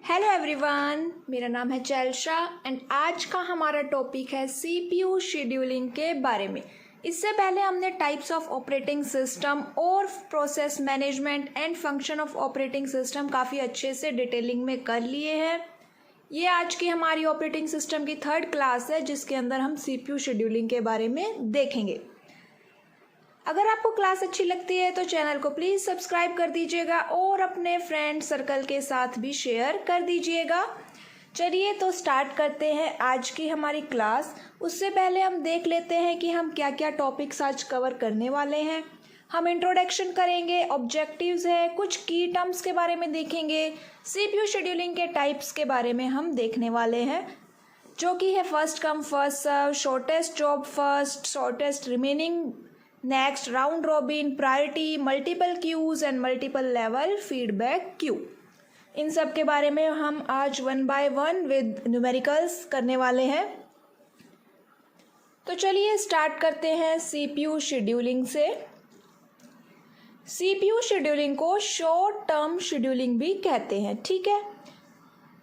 Hello everyone, मेरा नाम है चैल्शा एंड आज का हमारा टॉपिक है सीपीयू शेड्यूलिंग के बारे में। इससे पहले हमने टाइप्स ऑफ ऑपरेटिंग सिस्टम और process management and function of operating system काफ़ी अच्छे से डिटेलिंग में कर लिए हैं। ये आज की हमारी ऑपरेटिंग सिस्टम की थर्ड क्लास है जिसके अंदर हम सीपीयू शेड्यूलिंग के बारे में देखेंगे। अगर आपको क्लास अच्छी लगती है तो चैनल को प्लीज़ सब्सक्राइब कर दीजिएगा और अपने फ्रेंड सर्कल के साथ भी शेयर कर दीजिएगा। चलिए तो स्टार्ट करते हैं आज की हमारी क्लास। उससे पहले हम देख लेते हैं कि हम क्या क्या टॉपिक्स आज कवर करने वाले हैं। हम इंट्रोडक्शन करेंगे, ऑब्जेक्टिव्स है, कुछ की टर्म्स के बारे में देखेंगे, सीपीयू शेड्यूलिंग के टाइप्स के बारे में हम देखने वाले हैं जो कि है first come first serve, shortest job first, shortest remaining next, round robin, priority, multiple queues and multiple level feedback queue. इन सब के बारे में हम आज one by one with numericals करने वाले हैं। तो चलिए स्टार्ट करते हैं सीपीयू शेड्यूलिंग से। सीपीयू शेड्यूलिंग को शॉर्ट टर्म शेड्यूलिंग भी कहते हैं। ठीक है,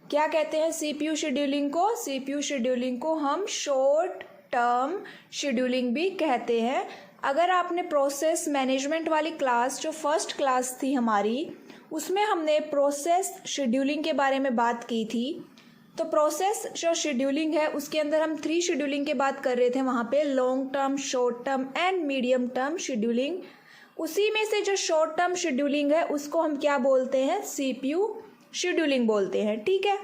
क्या कहते हैं सीपीयू शेड्यूलिंग को? सीपीयू शेड्यूलिंग को हम शॉर्ट टर्म शेड्यूलिंग भी कहते हैं। अगर आपने प्रोसेस मैनेजमेंट वाली क्लास, जो फर्स्ट क्लास थी हमारी, उसमें हमने प्रोसेस शेड्यूलिंग के बारे में बात की थी। तो प्रोसेस जो शेड्यूलिंग है उसके अंदर हम 3 शेड्यूलिंग की बात कर रहे थे वहाँ पे, long term, short term and medium term scheduling. उसी में से जो शॉर्ट टर्म शेड्यूलिंग है उसको हम क्या बोलते हैं? सीपीयू शेड्यूलिंग बोलते हैं। ठीक है,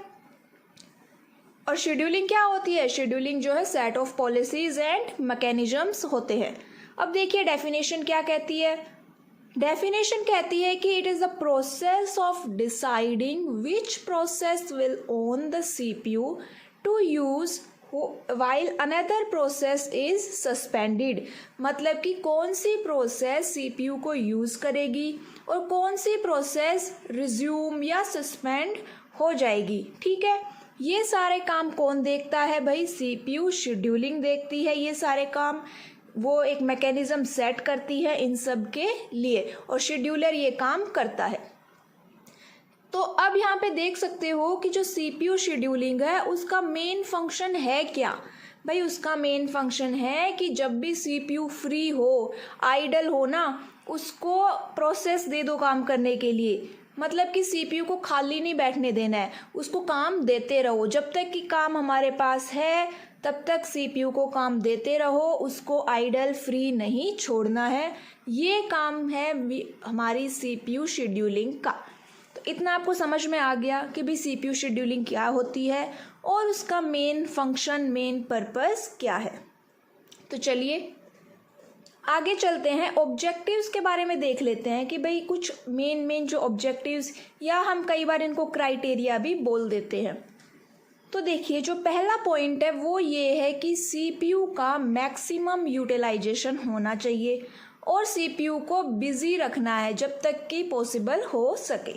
और शेड्यूलिंग क्या होती है? शेड्यूलिंग जो है set of policies and mechanisms होते हैं। अब देखिए डेफिनेशन क्या कहती है। डेफिनेशन कहती है कि it is the process of deciding which process will own the CPU to use while another process is suspended. मतलब कि कौन सी प्रोसेस सीपीयू को यूज़ करेगी और कौन सी प्रोसेस रिज्यूम या सस्पेंड हो जाएगी। ठीक है, ये सारे काम कौन देखता है भाई? सीपीयू शेड्यूलिंग देखती है ये सारे काम। वो एक मैकेनिज्म सेट करती है इन सब के लिए और शेड्यूलर ये काम करता है। तो अब यहाँ पे देख सकते हो कि जो सीपीयू शेड्यूलिंग है उसका मेन फंक्शन है क्या भाई? उसका मेन फंक्शन है कि जब भी सीपीयू फ्री हो, आइडल हो ना, उसको प्रोसेस दे दो काम करने के लिए। मतलब कि सीपीयू को खाली नहीं बैठने देना है, उसको काम देते रहो। जब तक कि काम हमारे पास है तब तक सीपीयू को काम देते रहो, उसको आइडल फ्री नहीं छोड़ना है। ये काम है हमारी सीपीयू शेड्यूलिंग का। तो इतना आपको समझ में आ गया कि भी सीपीयू शेड्यूलिंग क्या होती है और उसका मेन फंक्शन, मेन पर्पस क्या है। तो चलिए आगे चलते हैं, ऑब्जेक्टिव्स के बारे में देख लेते हैं कि भाई कुछ मेन जो ऑब्जेक्टिव्स, या हम कई बार इनको क्राइटेरिया भी बोल देते हैं। तो देखिए जो पहला पॉइंट है वो ये है कि सीपीयू का मैक्सिमम यूटिलाइजेशन होना चाहिए और सीपीयू को बिजी रखना है जब तक कि पॉसिबल हो सके।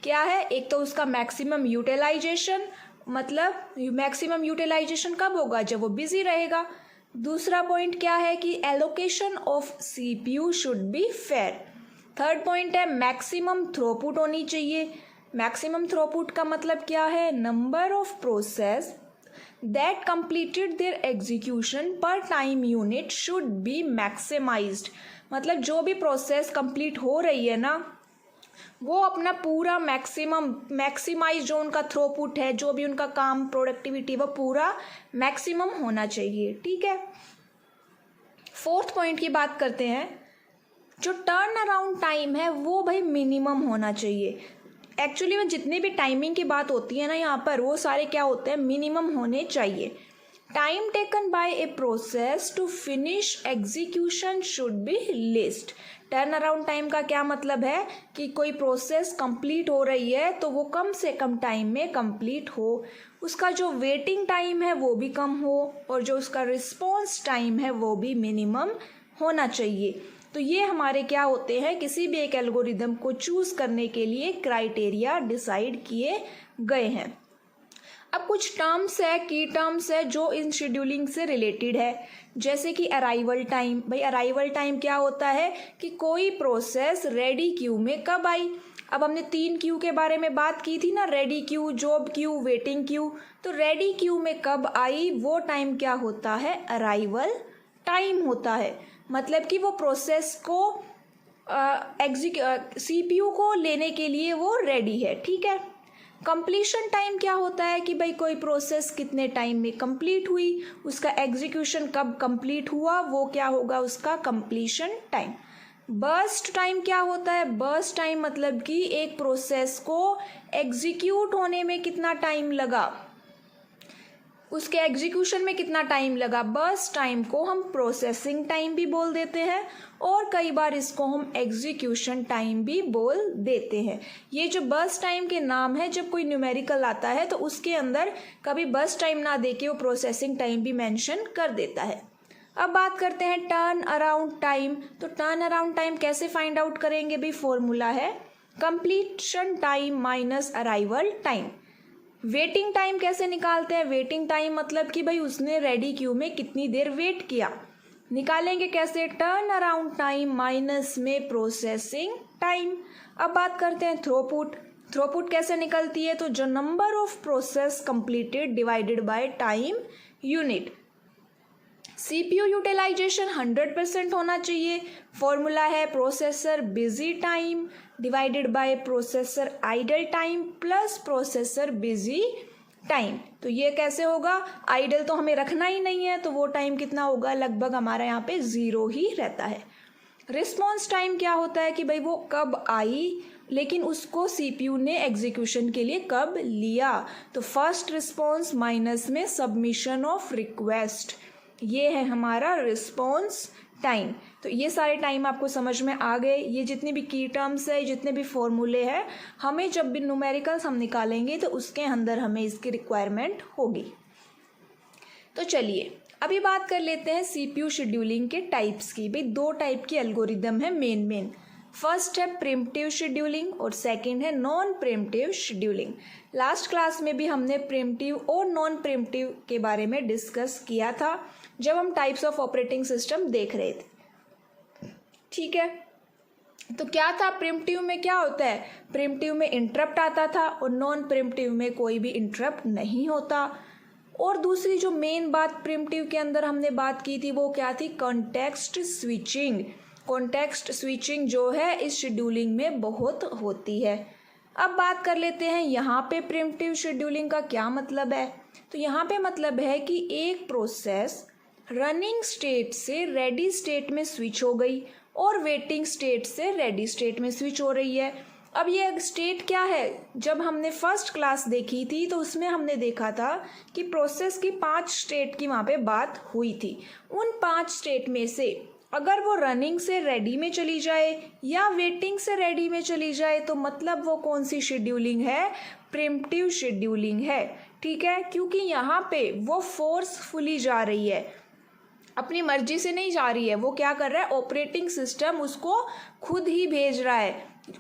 क्या है? एक तो उसका मैक्सिमम यूटिलाइजेशन, मतलब मैक्सिमम यूटिलाइजेशन कब होगा? जब वो बिजी रहेगा। दूसरा पॉइंट क्या है कि allocation of CPU should be fair. Third point है मैक्सिमम थ्रूपुट होनी चाहिए। मैक्सिमम थ्रूपुट का मतलब क्या है? Number of process that completed their execution per time unit should be maximized. मतलब जो भी प्रोसेस कंप्लीट हो रही है ना, वो अपना पूरा मैक्सिमाइज जो उनका थ्रूपुट है, जो भी उनका काम, प्रोडक्टिविटी, वो पूरा मैक्सिमम होना चाहिए। ठीक है, फोर्थ पॉइंट की बात करते हैं। जो टर्न अराउंड टाइम है वो भाई मिनिमम होना चाहिए। एक्चुअली में जितनी भी टाइमिंग की बात होती है ना यहाँ पर, वो सारे क्या होते हैं? मिनिमम होने चाहिए। Time taken by a process to finish execution should be least. Turn around time का क्या मतलब है कि कोई प्रोसेस कंप्लीट हो रही है तो वो कम से कम टाइम में कंप्लीट हो, उसका जो वेटिंग टाइम है वो भी कम हो और जो उसका रिस्पॉन्स टाइम है वो भी मिनिमम होना चाहिए। तो ये हमारे क्या होते हैं? किसी भी एक एल्गोरिदम को चूज़ करने के लिए क्राइटेरिया डिसाइड किए गए हैं। अब कुछ टर्म्स है, की टर्म्स है जो इन शेड्यूलिंग से रिलेटेड है, जैसे कि अराइवल टाइम। भाई अराइवल टाइम क्या होता है कि कोई प्रोसेस रेडी क्यू में कब आई। अब हमने 3 क्यू के बारे में बात की थी ना, ready queue, job queue, waiting queue. तो रेडी क्यू में कब आई वो टाइम क्या होता है, अराइवल टाइम होता है। मतलब कि वो प्रोसेस को सीपीयू को लेने के लिए वो रेडी है, ठीक है। कंप्लीशन टाइम क्या होता है कि भाई कोई प्रोसेस कितने टाइम में कंप्लीट हुई, उसका एग्जीक्यूशन कब कंप्लीट हुआ, वो क्या होगा उसका कंप्लीशन टाइम। बर्स्ट टाइम क्या होता है, बर्स्ट टाइम मतलब कि एक प्रोसेस को एग्जीक्यूट होने में कितना टाइम लगा, उसके एग्जीक्यूशन में कितना टाइम लगा। बर्स्ट टाइम को हम प्रोसेसिंग टाइम भी बोल देते हैं और कई बार इसको हम एग्जीक्यूशन टाइम भी बोल देते हैं। ये जो बर्स्ट टाइम के नाम है, जब कोई न्यूमेरिकल आता है तो उसके अंदर कभी बर्स्ट टाइम ना देके वो प्रोसेसिंग टाइम भी मेंशन कर देता है। अब बात करते हैं टर्न अराउंड टाइम। तो टर्न अराउंड टाइम कैसे फाइंड आउट करेंगे भी, फॉर्मूला है completion time minus arrival time. Waiting time कैसे निकालते हैं, वेटिंग टाइम मतलब कि भाई उसने रेडी क्यू में कितनी देर वेट किया। निकालेंगे कैसे, टर्न अराउंड टाइम माइनस में प्रोसेसिंग टाइम। अब बात करते हैं थ्रोपुट। थ्रोपुट कैसे निकलती है, तो जो number of process completed divided by time unit. CPU utilisation 100% होना चाहिए। फॉर्मूला है processor busy time divided by processor idle time plus processor busy time. तो ये कैसे होगा, आइडल तो हमें रखना ही नहीं है, तो वो टाइम कितना होगा, लगभग हमारा यहाँ पे 0 ही रहता है। रिस्पॉन्स टाइम क्या होता है कि भाई वो कब आई, लेकिन उसको सीपीयू ने एग्जीक्यूशन के लिए कब लिया। तो फर्स्ट रिस्पॉन्स माइनस में सबमिशन ऑफ रिक्वेस्ट, ये है हमारा रिस्पॉन्स टाइम। तो ये सारे टाइम आपको समझ में आ गए। ये जितनी भी की टर्म्स है, जितने भी फॉर्मूले हैं, हमें जब भी न्यूमेरिकल्स हम निकालेंगे तो उसके अंदर हमें इसकी रिक्वायरमेंट होगी। तो चलिए अभी बात कर लेते हैं सीपीयू शेड्यूलिंग के टाइप्स की। भाई 2 टाइप की एल्गोरिदम है मेन। फर्स्ट है प्रिमिटिव शेड्यूलिंग और सेकंड है non primitive scheduling. Last class में भी हमने प्रिमिटिव और नॉन प्रिमिटिव के बारे में डिस्कस किया था जब हम टाइप्स ऑफ ऑपरेटिंग सिस्टम देख रहे थे, ठीक है। तो क्या था, प्रिमिटिव में क्या होता है, प्रिमिटिव में इंटरप्ट आता था और नॉन प्रिमिटिव में कोई भी इंटरप्ट नहीं होता। और दूसरी जो मेन बात प्रिमिटिव के अंदर हमने बात की थी वो क्या थी, कॉन्टेक्स्ट स्विचिंग। कॉन्टेक्स्ट स्विचिंग जो है इस शेड्यूलिंग में बहुत होती है। अब बात कर लेते हैं यहाँ पे प्रिमिटिव शेड्यूलिंग का क्या मतलब है। तो यहाँ पे मतलब है कि एक प्रोसेस रनिंग स्टेट से रेडी स्टेट में स्विच हो गई और वेटिंग स्टेट से रेडी स्टेट में स्विच हो रही है। अब ये स्टेट क्या है, जब हमने फर्स्ट क्लास देखी थी तो उसमें हमने देखा था कि प्रोसेस की 5 स्टेट की वहाँ पे बात हुई थी। उन 5 स्टेट में से अगर वो रनिंग से रेडी में चली जाए या वेटिंग से रेडी में चली जाए तो मतलब वो कौन सी शेड्यूलिंग है, प्रिमिटिव शेड्यूलिंग है, ठीक है। क्योंकि यहाँ पे वो फोर्सफुली जा रही है, अपनी मर्जी से नहीं जा रही है। वो क्या कर रहा है, ऑपरेटिंग सिस्टम उसको खुद ही भेज रहा है।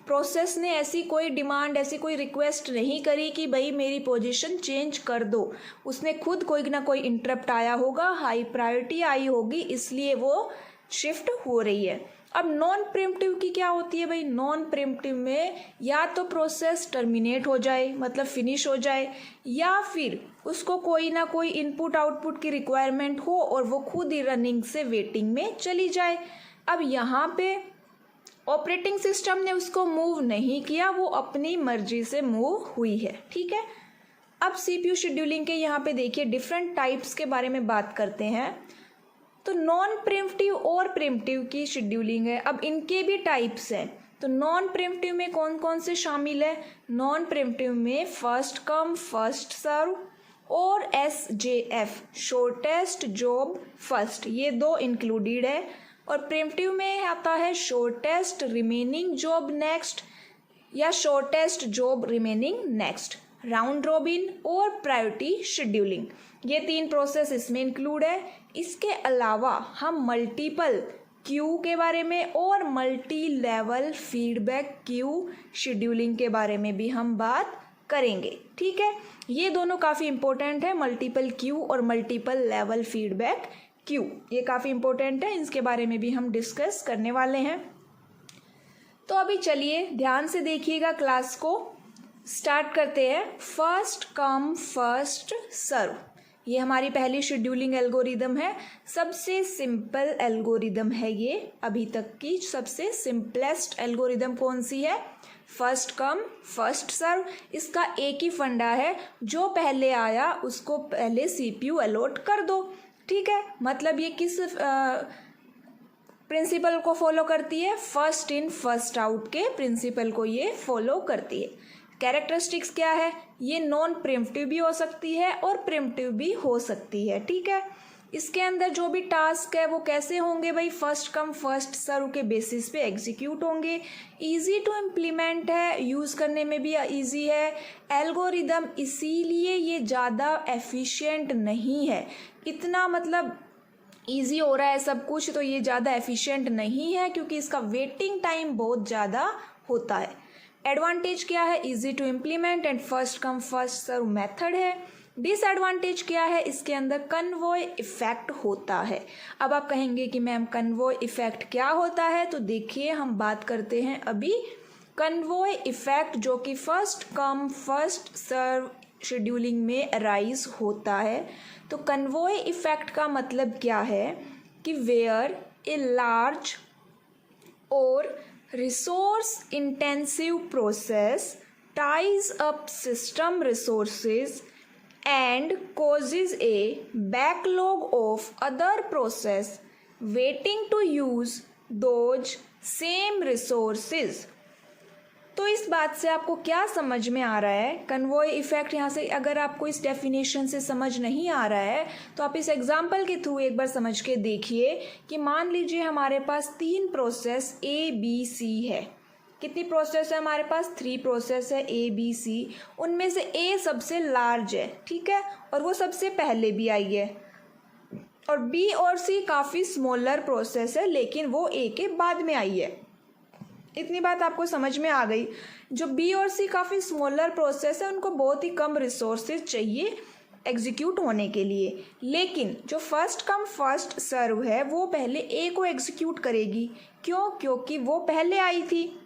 प्रोसेस ने ऐसी कोई डिमांड, ऐसी कोई रिक्वेस्ट नहीं करी कि भाई मेरी पोजीशन चेंज कर दो। उसने खुद कोई ना कोई इंटरप्ट आया होगा, हाई प्रायोरिटी आई होगी, इसलिए वो शिफ्ट हो रही है। अब नॉन प्रिमिटिव की क्या होती है भाई, नॉन प्रिमिटिव में या तो प्रोसेस टर्मिनेट हो जाए मतलब फिनिश हो जाए, या फिर उसको कोई ना कोई इनपुट आउटपुट की रिक्वायरमेंट हो और वो खुद ही रनिंग से वेटिंग में चली जाए। अब यहाँ पे ऑपरेटिंग सिस्टम ने उसको मूव नहीं किया, वो अपनी मर्जी से मूव हुई है, ठीक है। अब सीपीयू शेड्यूलिंग के यहाँ पे देखिए डिफरेंट टाइप्स के बारे में बात करते हैं। तो नॉन प्रिमिटिव और प्रिमिटिव की शेड्यूलिंग है। अब इनके भी टाइप्स हैं। तो नॉन प्रिमिटिव में कौन कौन से शामिल है, नॉन प्रिमिटिव में फर्स्ट कम फर्स्ट सर्व और SJF शॉर्टेस्ट जॉब फर्स्ट, ये 2 इंक्लूडेड है। और प्रिमिटिव में आता है शॉर्टेस्ट रिमेनिंग जॉब नेक्स्ट या shortest job remaining next, round robin और प्रायोरिटी शेड्यूलिंग, ये 3 प्रोसेस इसमें इंक्लूड है। इसके अलावा हम मल्टीपल क्यू के बारे में और multi level feedback queue scheduling के बारे में भी हम बात करेंगे। ठीक है, ये दोनों काफ़ी इंपॉर्टेंट है, मल्टीपल क्यू और मल्टीपल लेवल फीडबैक क्यू, ये काफ़ी इंपॉर्टेंट है, इसके बारे में भी हम डिस्कस करने वाले हैं। तो अभी चलिए ध्यान से देखिएगा, क्लास को स्टार्ट करते हैं। फर्स्ट कम फर्स्ट सर्व, ये हमारी पहली शेड्यूलिंग एल्गोरिदम है, सबसे सिंपल एल्गोरिदम है ये, अभी तक की सबसे सिंपलेस्ट एल्गोरिदम कौन सी है? First come first serve. इसका एक ही फंडा है, जो पहले आया उसको पहले सीपीयू अलॉट कर दो। ठीक है, मतलब ये किस प्रिंसिपल को फॉलो करती है? फर्स्ट इन फर्स्ट आउट के प्रिंसिपल को ये फॉलो करती है। कैरेक्टरिस्टिक्स क्या है? ये नॉन प्रिम्प्टिव भी हो सकती है और प्रिम्प्टिव भी हो सकती है। ठीक है, इसके अंदर जो भी टास्क है वो कैसे होंगे भाई? फर्स्ट कम फर्स्ट सर्व के बेसिस पे एग्जीक्यूट होंगे। इजी टू इम्प्लीमेंट है, यूज़ करने में भी इजी है एल्गोरिदम, इसीलिए ये ज़्यादा एफिशिएंट नहीं है। इतना मतलब इजी हो रहा है सब कुछ, तो ये ज़्यादा एफिशिएंट नहीं है क्योंकि इसका वेटिंग टाइम बहुत ज़्यादा होता है। एडवांटेज क्या है? Easy to implement and first come first serve method है। डिसएडवांटेज क्या है? इसके अंदर कन्वॉय इफेक्ट होता है। अब आप कहेंगे कि मैम कन्वॉय इफेक्ट क्या होता है, तो देखिए हम बात करते हैं अभी कन्वॉय इफेक्ट, जो कि first come first serve scheduling में अराइज होता है। तो कन्वॉय इफेक्ट का मतलब क्या है कि वेयर ए लार्ज और resource intensive process ties up system resources and causes a backlog of other process waiting to use those same resources। तो इस बात से आपको क्या समझ में आ रहा है? कन्वॉय इफेक्ट, यहाँ से अगर आपको इस डेफिनेशन से समझ नहीं आ रहा है तो आप इस एग्जाम्पल के थ्रू एक बार समझ के देखिए कि मान लीजिए हमारे पास 3 प्रोसेस ए बी सी है। कितनी प्रोसेस है हमारे पास? 3 प्रोसेस है ए बी सी। उनमें से ए सबसे लार्ज है, ठीक है, और वो सबसे पहले भी आई है, और बी और सी काफ़ी स्मॉलर प्रोसेस है लेकिन वो ए के बाद में आई है। इतनी बात आपको समझ में आ गई। जो बी और सी काफ़ी स्मॉलर प्रोसेस है उनको बहुत ही कम रिसोर्सेज चाहिए एग्जीक्यूट होने के लिए, लेकिन जो फर्स्ट कम फर्स्ट सर्व है वो पहले ए को एग्जीक्यूट करेगी। क्यों? क्योंकि वो पहले आई थी,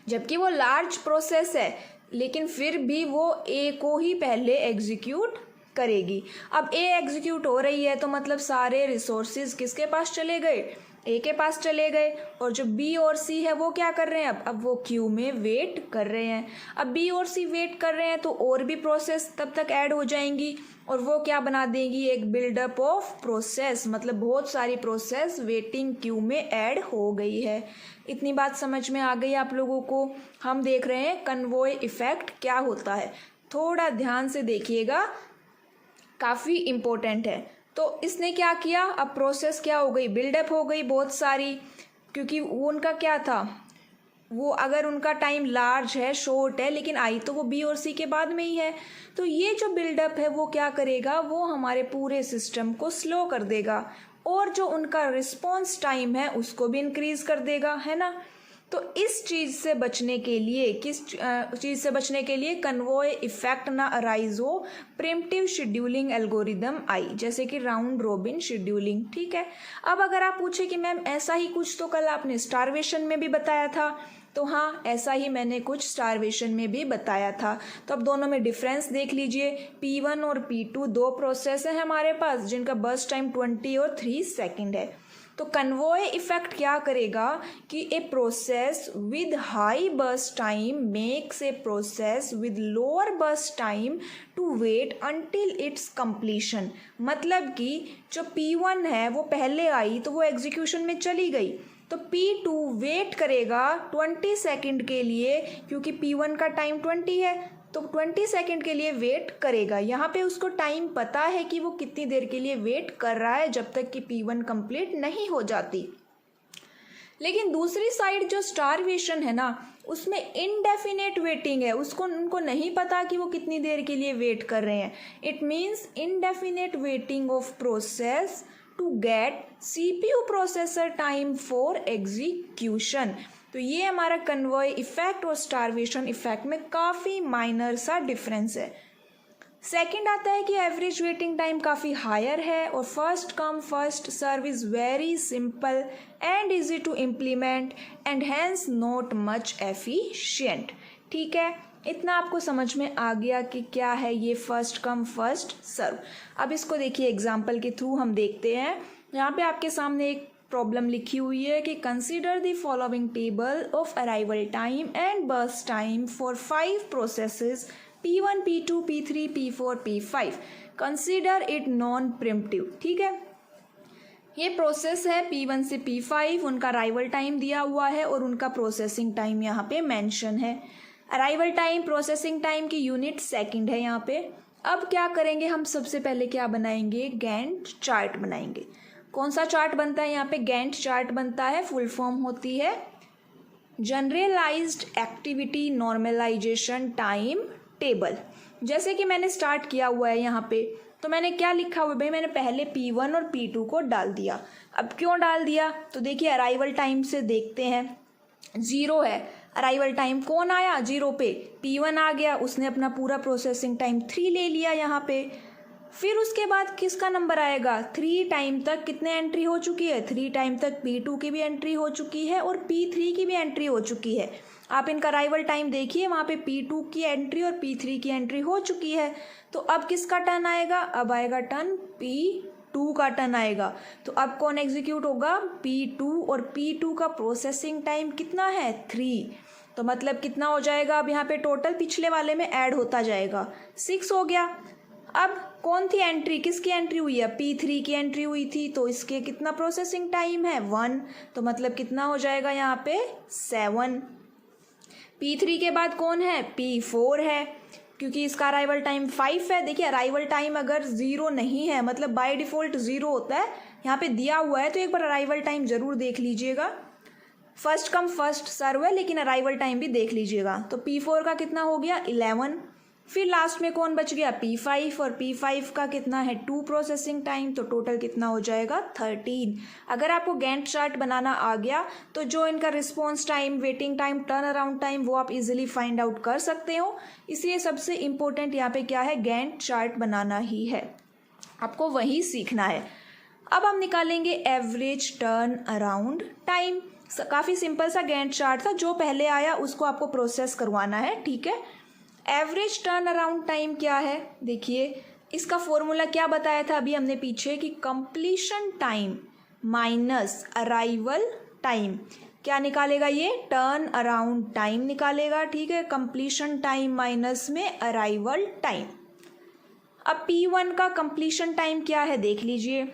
जबकि वो लार्ज प्रोसेस है लेकिन फिर भी वो ए को ही पहले एग्जीक्यूट करेगी। अब ए एग्जीक्यूट हो रही है तो मतलब सारे रिसोर्सेज किसके पास चले गए? ए के पास चले गए। और जो बी और सी है वो क्या कर रहे हैं? अब वो क्यू में वेट कर रहे हैं। अब बी और सी वेट कर रहे हैं तो और भी प्रोसेस तब तक ऐड हो जाएंगी और वो क्या बना देंगी? एक बिल्डअप ऑफ प्रोसेस, मतलब बहुत सारी प्रोसेस वेटिंग क्यू में ऐड हो गई है। इतनी बात समझ में आ गई आप लोगों को? हम देख रहे हैं कन्वॉय इफेक्ट क्या होता है, थोड़ा ध्यान से देखिएगा, काफ़ी इम्पोर्टेंट है। तो इसने क्या किया? अब प्रोसेस क्या हो गई? बिल्डअप हो गई बहुत सारी, क्योंकि वो उनका क्या था, वो अगर उनका टाइम लार्ज है शॉर्ट है लेकिन आई तो वो बी और सी के बाद में ही है, तो ये जो बिल्डअप है वो क्या करेगा? वो हमारे पूरे सिस्टम को स्लो कर देगा और जो उनका रिस्पॉन्स टाइम है उसको भी इंक्रीज कर देगा, है ना। तो इस चीज़ से बचने के लिए, किस चीज़ से बचने के लिए? कन्वॉय इफेक्ट ना अराइज हो, प्रिम्प्टिव शेड्यूलिंग एल्गोरिदम आई, जैसे कि राउंड रोबिन शेड्यूलिंग। ठीक है, अब अगर आप पूछे कि मैम ऐसा ही कुछ तो कल आपने स्टारवेशन में भी बताया था, तो हाँ ऐसा ही मैंने कुछ स्टारवेशन में भी बताया था। तो अब दोनों में डिफरेंस देख लीजिए। P1 और P2 दो प्रोसेस है हमारे पास जिनका बर्स्ट टाइम 20 और 3 सेकेंड है। तो कन्वॉय इफेक्ट क्या करेगा कि a process with high burst time makes a process with lower burst time to wait until its completion. मतलब कि जो P1 है वो पहले आई तो वो एग्जीक्यूशन में चली गई, तो P2 वेट करेगा 20 सेकेंड के लिए, क्योंकि P1 का टाइम 20 है तो 20 सेकेंड के लिए वेट करेगा। यहाँ पे उसको टाइम पता है कि वो कितनी देर के लिए वेट कर रहा है जब तक कि P1 कंप्लीट नहीं हो जाती। लेकिन दूसरी साइड जो स्टारवेशन है ना, उसमें इनडेफिनेट वेटिंग है, उसको उनको नहीं पता कि वो कितनी देर के लिए वेट कर रहे हैं। It means indefinite waiting of process to get CPU processor time for execution. तो ये हमारा कन्वॉय इफेक्ट और स्टारवेशन इफेक्ट में काफ़ी माइनर सा डिफरेंस है। सेकंड आता है कि एवरेज वेटिंग टाइम काफ़ी हायर है और first come first serve is very simple and easy to implement and hence not much efficient. ठीक है, इतना आपको समझ में आ गया कि क्या है ये फर्स्ट कम फर्स्ट सर्व। अब इसको देखिए एग्जाम्पल के थ्रू हम देखते हैं। यहाँ पे आपके सामने एक प्रॉब्लम लिखी हुई है कि consider the following table of arrival time and burst time for 5 processes P1, P2, P3, P4, P5। Consider it non preemptive. ठीक है, ये प्रोसेस है P1 से P5, उनका अराइवल टाइम दिया हुआ है और उनका प्रोसेसिंग टाइम यहाँ पे मेंशन है। अराइवल टाइम प्रोसेसिंग टाइम की यूनिट सेकंड है यहाँ पे। अब क्या करेंगे हम, सबसे पहले क्या बनाएंगे, गैंट चार्ट बनाएंगे। कौन सा चार्ट बनता है यहाँ पे, गैंट चार्ट बनता है। फुल फॉर्म होती है generalised activity normalisation time table. जैसे कि मैंने स्टार्ट किया हुआ है यहाँ पे, तो मैंने क्या लिखा हुआ है भाई, मैंने पहले P1 और P2 को डाल दिया। अब क्यों डाल दिया, तो देखिए अराइवल टाइम से देखते हैं, 0 है अराइवल टाइम। कौन आया 0 पे, P1 आ गया, उसने अपना पूरा प्रोसेसिंग टाइम 3 ले लिया यहाँ पे। फिर उसके बाद किसका नंबर आएगा, 3 टाइम तक कितने एंट्री हो चुकी है, 3 टाइम तक P2 की भी एंट्री हो चुकी है और P3 की भी एंट्री हो चुकी है। आप इनका अराइवल टाइम देखिए, वहाँ पे P2 की एंट्री और P3 की एंट्री हो चुकी है। तो अब किसका टर्न आएगा, अब आएगा टर्न P2 का टर्न आएगा। तो अब कौन एग्जीक्यूट होगा, P2, और P2 का प्रोसेसिंग टाइम कितना है, 3। तो मतलब कितना हो जाएगा, अब यहाँ पे टोटल पिछले वाले में ऐड होता जाएगा, 6 हो गया। अब कौन थी एंट्री, किसकी एंट्री हुई है, P3 की एंट्री हुई थी, तो इसके कितना प्रोसेसिंग टाइम है, 1। तो मतलब कितना हो जाएगा यहाँ पे 7। P3 के बाद कौन है, P4 है, क्योंकि इसका अराइवल टाइम 5 है। देखिए अराइवल टाइम अगर 0 नहीं है, मतलब बाय डिफ़ॉल्ट 0 होता है, यहाँ पे दिया हुआ है, तो एक बार अराइवल टाइम ज़रूर देख लीजिएगा। फर्स्ट कम फर्स्ट सर्व है, लेकिन अराइवल टाइम भी देख लीजिएगा। तो P4 का कितना हो गया, 11। फिर लास्ट में कौन बच गया, P5, और P5 का कितना है, 2 प्रोसेसिंग टाइम, तो टोटल कितना हो जाएगा 13। अगर आपको गैंट चार्ट बनाना आ गया तो जो इनका response time, waiting time, turn around time, वो आप इजीली फाइंड आउट कर सकते हो। इसलिए सबसे इम्पोर्टेंट यहाँ पे क्या है, गैंट चार्ट बनाना ही है, आपको वही सीखना है। अब हम निकालेंगे एवरेज टर्न अराउंड टाइम। काफ़ी सिंपल सा गैंट चार्ट था, जो पहले आया उसको आपको प्रोसेस करवाना है। ठीक है, एवरेज टर्न अराउंड टाइम क्या है, देखिए इसका फॉर्मूला क्या बताया था अभी हमने पीछे, कि completion time minus arrival time. क्या निकालेगा ये, टर्न अराउंड टाइम निकालेगा। ठीक है, कंप्लीशन टाइम माइनस में अराइवल टाइम। अब P1 का कंप्लीशन टाइम क्या है देख लीजिए।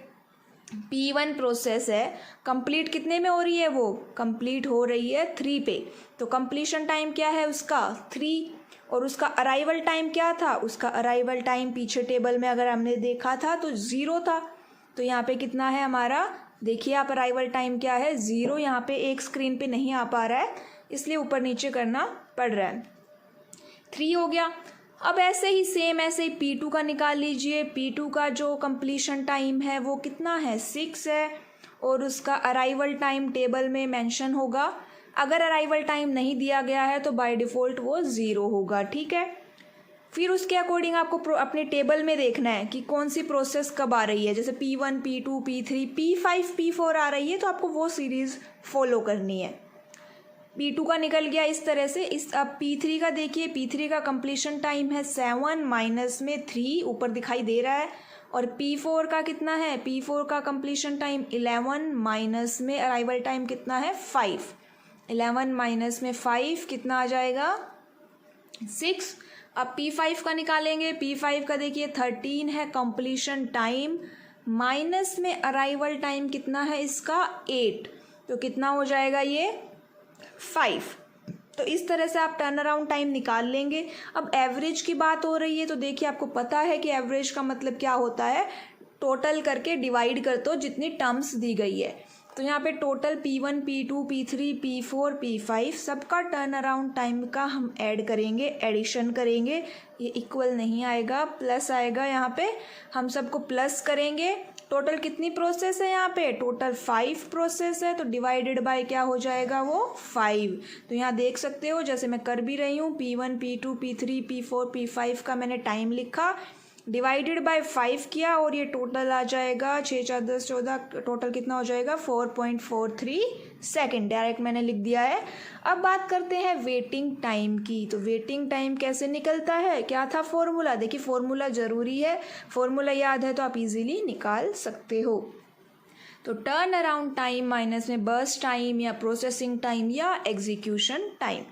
P1 प्रोसेस है, कंप्लीट कितने में हो रही है, वो कंप्लीट हो रही है 3 पे। तो कंप्लीशन टाइम क्या है उसका, 3। और उसका अराइवल टाइम क्या था, उसका अराइवल टाइम पीछे टेबल में अगर हमने देखा था तो 0 था। तो यहाँ पे कितना है हमारा, देखिए आप अराइवल टाइम क्या है, 0। यहाँ पे एक स्क्रीन पे नहीं आ पा रहा है, इसलिए ऊपर नीचे करना पड़ रहा है। 3 हो गया। अब ऐसे ही सेम ऐसे ही P2 का निकाल लीजिए। P2 का जो कंप्लीशन टाइम है वो कितना है, 6 है, और उसका अराइवल टाइम टेबल में मेंशन होगा। अगर अराइवल टाइम नहीं दिया गया है तो बाय डिफ़ॉल्ट वो 0 होगा। ठीक है, फिर उसके अकॉर्डिंग आपको अपने टेबल में देखना है कि कौन सी प्रोसेस कब आ रही है। जैसे P1, P2, P3, P5, P4 आ रही है, तो आपको वो सीरीज़ फॉलो करनी है। P2 का निकल गया इस तरह से। अब P3 का देखिए, P3 का कंप्लीशन टाइम है 7 माइनस में 3, ऊपर दिखाई दे रहा है। और P4 का कितना है, P4 का कंप्लीशन टाइम 11 माइनस में अराइवल टाइम कितना है, 5। 11 माइनस में 5 कितना आ जाएगा, 6। अब P5 का निकालेंगे। P5 का देखिए 13 है कंप्लीशन टाइम, माइनस में अराइवल टाइम कितना है इसका, 8। तो कितना हो जाएगा ये, 5। तो इस तरह से आप टर्न अराउंड टाइम निकाल लेंगे। अब एवरेज की बात हो रही है, तो देखिए आपको पता है कि एवरेज का मतलब क्या होता है, टोटल करके डिवाइड कर दो जितनी टर्म्स दी गई है। तो यहाँ पे total P1 P2 P3 P4 P5 सबका टर्न अराउंड टाइम का हम ऐड करेंगे, एडिशन करेंगे। ये इक्वल नहीं आएगा, प्लस आएगा। यहाँ पे हम सबको प्लस करेंगे। टोटल कितनी प्रोसेस है यहाँ पे? टोटल 5 प्रोसेस है, तो डिवाइडेड बाय क्या हो जाएगा वो 5। तो यहाँ देख सकते हो जैसे मैं कर भी रही हूँ, P1 P2 P3 P4 P5 का मैंने टाइम लिखा, डिवाइडेड बाय 5 किया और ये टोटल आ जाएगा 6 4 10 14, टोटल कितना हो जाएगा 4.43 सेकेंड। डायरेक्ट मैंने लिख दिया है। अब बात करते हैं वेटिंग टाइम की। तो वेटिंग टाइम कैसे निकलता है? क्या था फॉर्मूला? देखिए फॉर्मूला ज़रूरी है, फॉर्मूला याद है तो आप इजीली निकाल सकते हो। तो टर्न अराउंड टाइम माइनस में बर्स्ट टाइम या प्रोसेसिंग टाइम या एग्जीक्यूशन टाइम।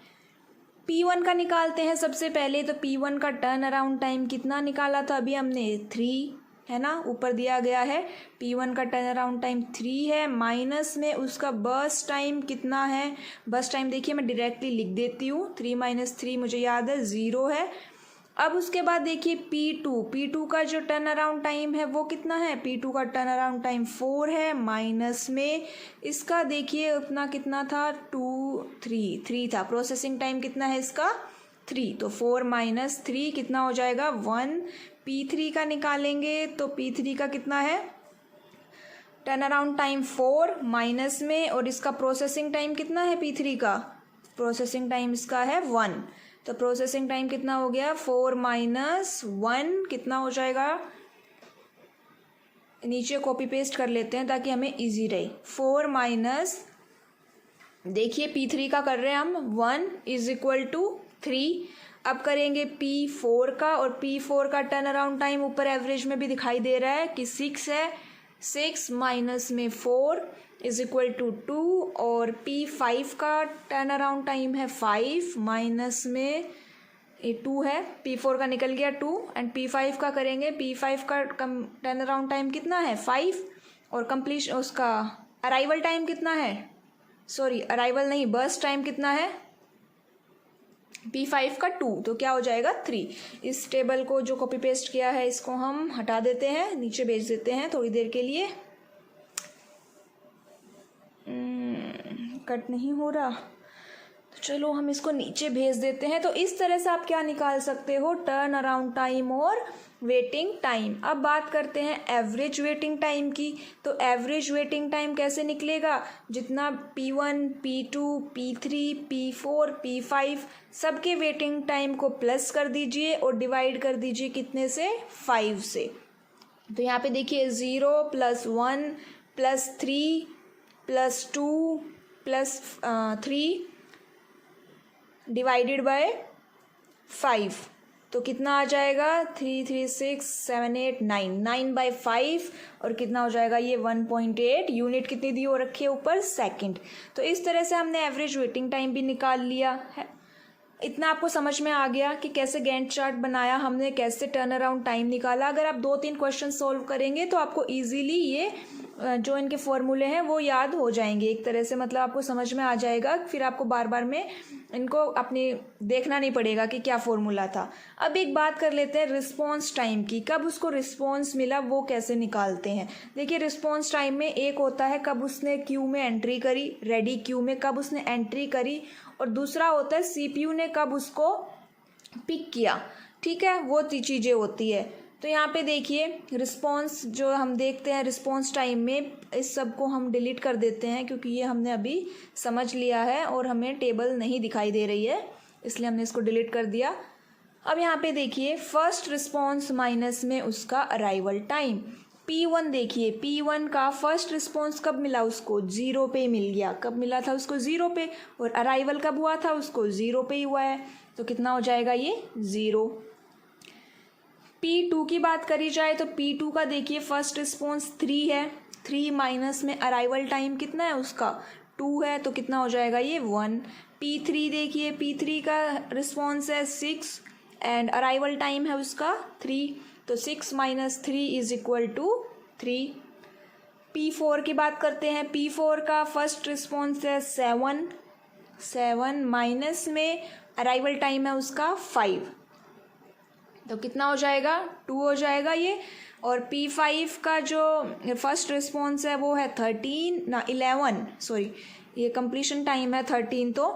P1 का निकालते हैं सबसे पहले। तो P1 का टर्न अराउंड टाइम कितना निकाला था अभी हमने? 3 है ना, ऊपर दिया गया है। P1 का टर्न अराउंड टाइम 3 है, माइनस में उसका बर्स्ट टाइम कितना है? बर्स्ट टाइम देखिए मैं डायरेक्टली लिख देती हूँ, 3 - 3 मुझे याद है 0 है। अब उसके बाद देखिए P2 का जो टर्न अराउंड टाइम है वो कितना है? P2 का टर्न अराउंड टाइम 4 है, माइनस में इसका देखिए अपना कितना था? 3 था। प्रोसेसिंग टाइम कितना है इसका? 3। तो 4 - 3 कितना हो जाएगा? 1। P3 का निकालेंगे तो P3 का कितना है? टर्न अराउंड टाइम 4 माइनस में, और इसका प्रोसेसिंग टाइम कितना है P3 का? प्रोसेसिंग टाइम इसका है 1। तो प्रोसेसिंग टाइम कितना हो गया? 4 - 1 कितना हो जाएगा? नीचे कॉपी पेस्ट कर लेते हैं ताकि हमें इजी रहे। 4 माइनस, देखिए P3 का कर रहे हैं हम, 1 = 3। अब करेंगे P4 का, और P4 का टर्न अराउंड टाइम ऊपर एवरेज में भी दिखाई दे रहा है कि 6 है। 6 माइनस में 4 = 2, और P5 का टर्न अराउंड टाइम है 5, माइनस में ये 2 है। P4 का निकल गया 2, एंड P5 का करेंगे। P5 का टर्न अराउंड टाइम कितना है? 5, और कंप्लीशन उसका अराइवल टाइम कितना है? सॉरी अराइवल नहीं, बर्स्ट टाइम कितना है? P5 का 2, तो क्या हो जाएगा 3। इस टेबल को जो कॉपी पेस्ट किया है इसको हम हटा देते हैं, नीचे भेज देते हैं थोड़ी देर के लिए। कट नहीं हो रहा, तो चलो हम इसको नीचे भेज देते हैं। तो इस तरह से आप क्या निकाल सकते हो? टर्न अराउंड टाइम और वेटिंग टाइम। अब बात करते हैं एवरेज वेटिंग टाइम की। तो एवरेज वेटिंग टाइम कैसे निकलेगा? जितना P1 P2 P3 P4 P5 सबके वेटिंग टाइम को प्लस कर दीजिए और डिवाइड कर दीजिए कितने से? 5 से। तो यहाँ पे देखिए 0 + 1 + 3 + 2 + 3 डिवाइडेड बाय 5, तो कितना आ जाएगा? 3 3 6 7 8 9 9/5, और कितना हो जाएगा ये? 1.8। यूनिट कितनी दी हो रखी है ऊपर? सेकंड। तो इस तरह से हमने एवरेज वेटिंग टाइम भी निकाल लिया है। इतना आपको समझ में आ गया कि कैसे गैंट चार्ट बनाया हमने, कैसे टर्न अराउंड टाइम निकाला। अगर आप 2-3 क्वेश्चन सॉल्व करेंगे तो आपको इजीली ये जो इनके फॉर्मूले हैं वो याद हो जाएंगे एक तरह से, मतलब आपको समझ में आ जाएगा। फिर आपको बार बार में इनको अपने देखना नहीं पड़ेगा कि क्या फॉर्मूला था। अब एक बात कर लेते हैं रिस्पॉन्स टाइम की। कब उसको रिस्पॉन्स मिला वो कैसे निकालते हैं? देखिए रिस्पॉन्स टाइम में एक होता है कब उसने क्यू में एंट्री करी, रेडी क्यू में कब उसने एंट्री करी, और दूसरा होता है CPU ने कब उसको पिक किया। ठीक है, वो चीज़ें होती है। तो यहाँ पे देखिए रिस्पॉन्स जो हम देखते हैं रिस्पॉन्स टाइम में, इस सब को हम डिलीट कर देते हैं क्योंकि ये हमने अभी समझ लिया है और हमें टेबल नहीं दिखाई दे रही है, इसलिए हमने इसको डिलीट कर दिया। अब यहाँ पे देखिए फर्स्ट रिस्पॉन्स माइनस में उसका अराइवल टाइम। P1 देखिए, P1 का फर्स्ट रिस्पॉन्स कब मिला उसको? 0 पे मिल गया। कब मिला था उसको? 0 पे। और अराइवल कब हुआ था उसको? 0 पे ही हुआ है। तो कितना हो जाएगा ये? 0। P2 की बात करी जाए तो P2 का देखिए फर्स्ट रिस्पॉन्स 3 है। 3 माइनस में अराइवल टाइम कितना है उसका? 2 है। तो कितना हो जाएगा ये? 1। P3 देखिए, P3 का रिस्पॉन्स है 6 एंड अराइवल टाइम है उसका 3। तो 6 - 3 = 3। P4 की बात करते हैं। P4 का फर्स्ट रिस्पॉन्स है 7 माइनस में अराइवल टाइम है उसका 5। तो कितना हो जाएगा, 2 हो जाएगा ये। और P5 का जो फर्स्ट रिस्पॉन्स है वो है 11, सॉरी ये कंप्लीशन टाइम है 13, तो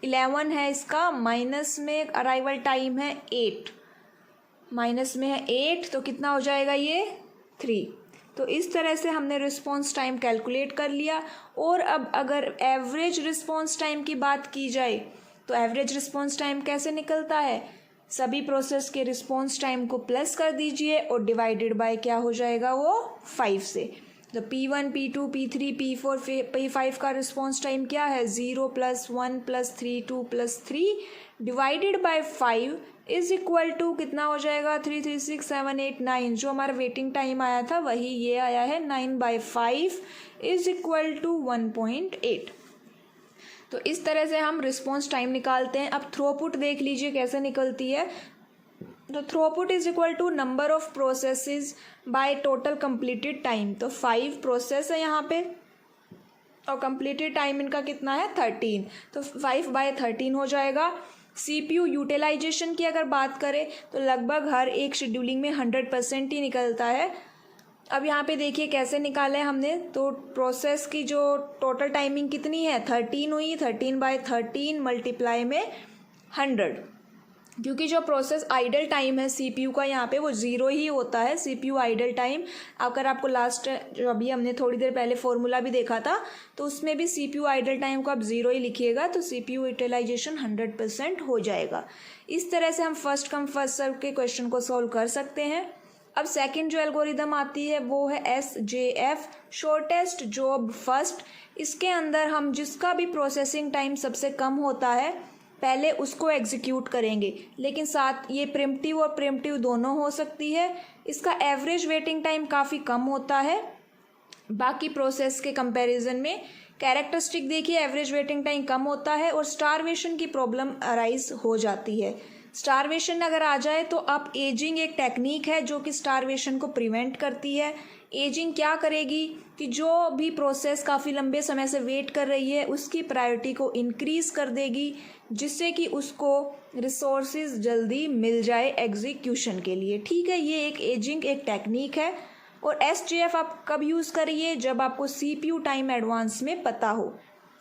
11 है इसका, माइनस में अराइवल टाइम है 8, माइनस में है 8, तो कितना हो जाएगा ये 3। तो इस तरह से हमने रिस्पॉन्स टाइम कैलकुलेट कर लिया। और अब अगर एवरेज रिस्पॉन्स टाइम की बात की जाए तो एवरेज रिस्पॉन्स टाइम कैसे निकलता है, सभी प्रोसेस के रिस्पॉन्स टाइम को प्लस कर दीजिए और डिवाइडेड बाय क्या हो जाएगा वो 5 से। तो P1, P2, P3, P4, P5 का रिस्पॉन्स टाइम क्या है, 0 + 1 + 3 2 + 3 divided by 5 is equal to कितना हो जाएगा, 3 3 6 7 8 9। जो हमारा वेटिंग टाइम आया था वही ये आया है, 9/5 इज इक्वल टू 1.8। तो इस तरह से हम रिस्पॉन्स टाइम निकालते हैं। अब थ्रोपुट देख लीजिए कैसे निकलती है। तो throughput is equal to number of processes by total completed time. तो 5 प्रोसेस है यहाँ पे और कंप्लीटेड टाइम इनका कितना है 13, तो 5/13 हो जाएगा। CPU यूटिलाइजेशन की अगर बात करें तो लगभग हर एक शेड्यूलिंग में 100% ही निकलता है। अब यहाँ पे देखिए कैसे निकाले हमने। तो प्रोसेस की जो टोटल टाइमिंग कितनी है 13 हुई, 13/13 मल्टीप्लाई में 100, क्योंकि जो प्रोसेस आइडल टाइम है CPU का यहाँ पे वो 0 ही होता है। CPU आइडल टाइम, अगर आपको लास्ट जो अभी हमने थोड़ी देर पहले फॉर्मूला भी देखा था तो उसमें भी CPU आइडल टाइम को आप 0 ही लिखिएगा तो CPU यूटिलाइजेशन 100% हो जाएगा। इस तरह से हम फर्स्ट कम फर्स्ट सर्व के क्वेश्चन को सॉल्व कर सकते हैं। अब सेकंड जो एल्गोरिदम आती है वो है SJF, शॉर्टेस्ट जॉब फर्स्ट। इसके अंदर हम जिसका भी प्रोसेसिंग टाइम सबसे कम होता है पहले उसको एग्जीक्यूट करेंगे, लेकिन साथ ये प्रिम्प्टिव और प्रिम्प्टिव दोनों हो सकती है। इसका एवरेज वेटिंग टाइम काफ़ी कम होता है बाकी प्रोसेस के कंपैरिजन में। कैरेक्टरिस्टिक देखिए, एवरेज वेटिंग टाइम कम होता है और स्टारवेशन की प्रॉब्लम अराइज हो जाती है। स्टारवेशन अगर आ जाए तो आप एजिंग एक टेक्निक है जो कि स्टारवेशन को प्रिवेंट करती है। एजिंग क्या करेगी कि जो भी प्रोसेस काफ़ी लंबे समय से वेट कर रही है उसकी प्रायोरिटी को इंक्रीज़ कर देगी, जिससे कि उसको रिसोर्सेज जल्दी मिल जाए एग्जीक्यूशन के लिए। ठीक है, ये एक एजिंग एक टेक्निक है। और SJF आप कब यूज़ करिए, जब आपको CPU टाइम एडवांस में पता हो।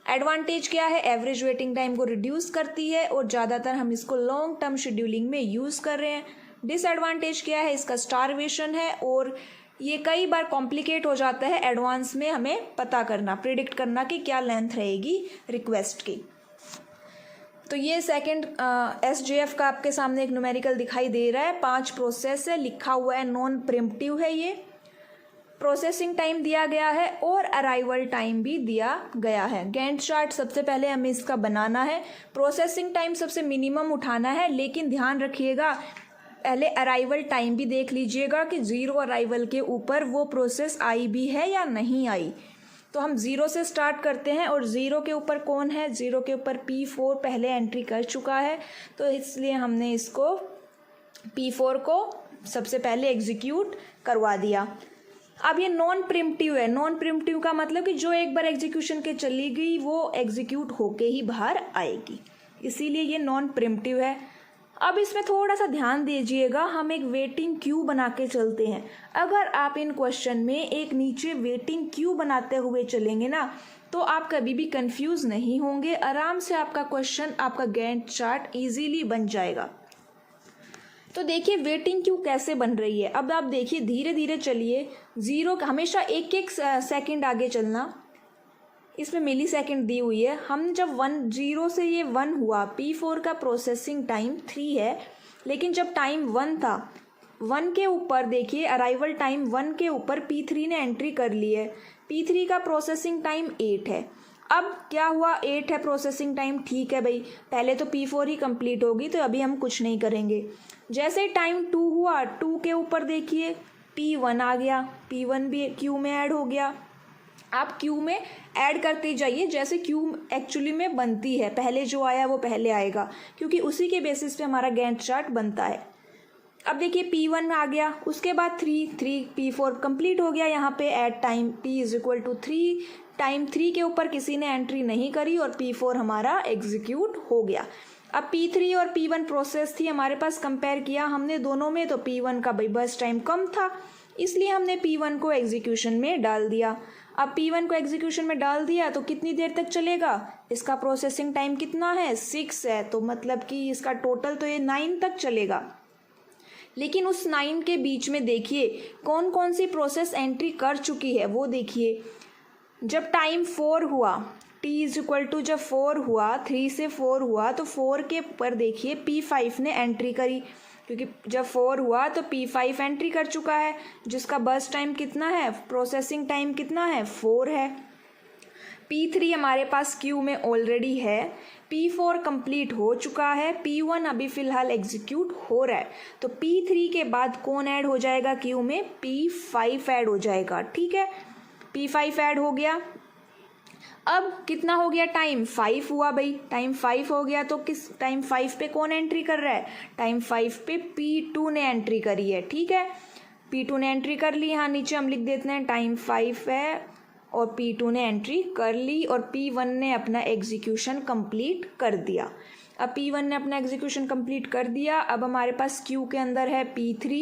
एडवांटेज क्या है, एवरेज वेटिंग टाइम को रिड्यूस करती है और ज़्यादातर हम इसको लॉन्ग टर्म शेड्यूलिंग में यूज़ कर रहे हैं। डिसएडवांटेज क्या है, इसका स्टारवेशन है और ये कई बार कॉम्प्लिकेट हो जाता है एडवांस में हमें पता करना, प्रिडिक्ट करना कि क्या लेंथ रहेगी रिक्वेस्ट की। तो ये सेकंड SJF का आपके सामने एक न्यूमेरिकल दिखाई दे रहा है। 5 प्रोसेस है, लिखा हुआ है नॉन प्रिम्प्टिव है। ये प्रोसेसिंग टाइम दिया गया है और अराइवल टाइम भी दिया गया है। गैंट चार्ट सबसे पहले हमें इसका बनाना है। प्रोसेसिंग टाइम सबसे मिनिमम उठाना है, लेकिन ध्यान रखिएगा पहले अराइवल टाइम भी देख लीजिएगा कि 0 अराइवल के ऊपर वो प्रोसेस आई भी है या नहीं आई। तो हम 0 से स्टार्ट करते हैं और 0 के ऊपर कौन है, 0 के ऊपर P4 पहले एंट्री कर चुका है, तो इसलिए हमने इसको P4 को सबसे पहले एग्जीक्यूट करवा दिया। अब ये नॉन प्रिम्प्टिव है। नॉन प्रिम्प्टिव का मतलब कि जो एक बार एग्जीक्यूशन के चली गई वो एग्जीक्यूट होके ही बाहर आएगी, इसीलिए ये नॉन प्रिम्प्टिव है। अब इसमें थोड़ा सा ध्यान दीजिएगा, हम एक वेटिंग क्यू बना के चलते हैं। अगर आप इन क्वेश्चन में एक नीचे वेटिंग क्यू बनाते हुए चलेंगे ना तो आप कभी भी कंफ्यूज नहीं होंगे, आराम से आपका क्वेश्चन, आपका गैंट चार्ट इजीली बन जाएगा। तो देखिए वेटिंग क्यू कैसे बन रही है। अब आप देखिए धीरे धीरे चलिए, 0 हमेशा एक एक सेकंड आगे चलना, इसमें मिली सेकेंड दी हुई है। हम जब 0 से ये 1 हुआ, P4 का प्रोसेसिंग टाइम 3 है, लेकिन जब टाइम 1 था, 1 के ऊपर देखिए अराइवल टाइम 1 के ऊपर P3 ने एंट्री कर ली है। P3 का प्रोसेसिंग टाइम 8 है। अब क्या हुआ, 8 है प्रोसेसिंग टाइम, ठीक है भाई, पहले तो P4 ही कंप्लीट होगी तो अभी हम कुछ नहीं करेंगे। जैसे ही टाइम 2 हुआ, 2 के ऊपर देखिए P1 आ गया, P1 भी क्यू में ऐड हो गया। आप क्यू में ऐड करते जाइए जैसे क्यू एक्चुअली में बनती है, पहले जो आया वो पहले आएगा, क्योंकि उसी के बेसिस पे हमारा गैंट चार्ट बनता है। अब देखिए P1 आ गया, उसके बाद 3 P4 कंप्लीट हो गया। यहाँ पे ऐड टाइम T = 3, टाइम 3 के ऊपर किसी ने एंट्री नहीं करी और P4 हमारा एग्जीक्यूट हो गया। अब P3 और P1 प्रोसेस थी हमारे पास, कंपेयर किया हमने दोनों में, तो P1 का भाई बर्स्ट टाइम कम था, इसलिए हमने P1 को एग्जीक्यूशन में डाल दिया। अब P1 को एग्जीक्यूशन में डाल दिया तो कितनी देर तक चलेगा, इसका प्रोसेसिंग टाइम कितना है, 6 है, तो मतलब कि इसका टोटल तो ये 9 तक चलेगा। लेकिन उस 9 के बीच में देखिए कौन कौन सी प्रोसेस एंट्री कर चुकी है वो देखिए। जब टाइम 4 हुआ, t इज इक्वल टू जब 4 हुआ, 3 से 4 हुआ, तो 4 के पर देखिए P5 ने एंट्री करी, क्योंकि जब 4 हुआ तो P5 एंट्री कर चुका है, जिसका बर्स्ट टाइम कितना है, प्रोसेसिंग टाइम कितना है, 4 है। P3 हमारे पास क्यू में ऑलरेडी है, P4 कंप्लीट हो चुका है, P1 अभी फ़िलहाल एग्जीक्यूट हो रहा है, तो P3 के बाद कौन ऐड हो जाएगा क्यू में, P5 ऐड हो जाएगा। ठीक है, P5 ऐड हो गया। अब कितना हो गया टाइम, 5 हुआ भाई, टाइम 5 हो गया, तो किस टाइम 5 पे कौन एंट्री कर रहा है, टाइम 5 पे P2 ने एंट्री करी है। ठीक है, P2 ने एंट्री कर ली, यहाँ नीचे हम लिख देते हैं टाइम 5 है और P2 ने एंट्री कर ली और P1 ने अपना एग्जीक्यूशन कंप्लीट कर दिया। अब P1 ने अपना एग्जीक्यूशन कंप्लीट कर दिया, अब हमारे पास क्यू के अंदर है P3,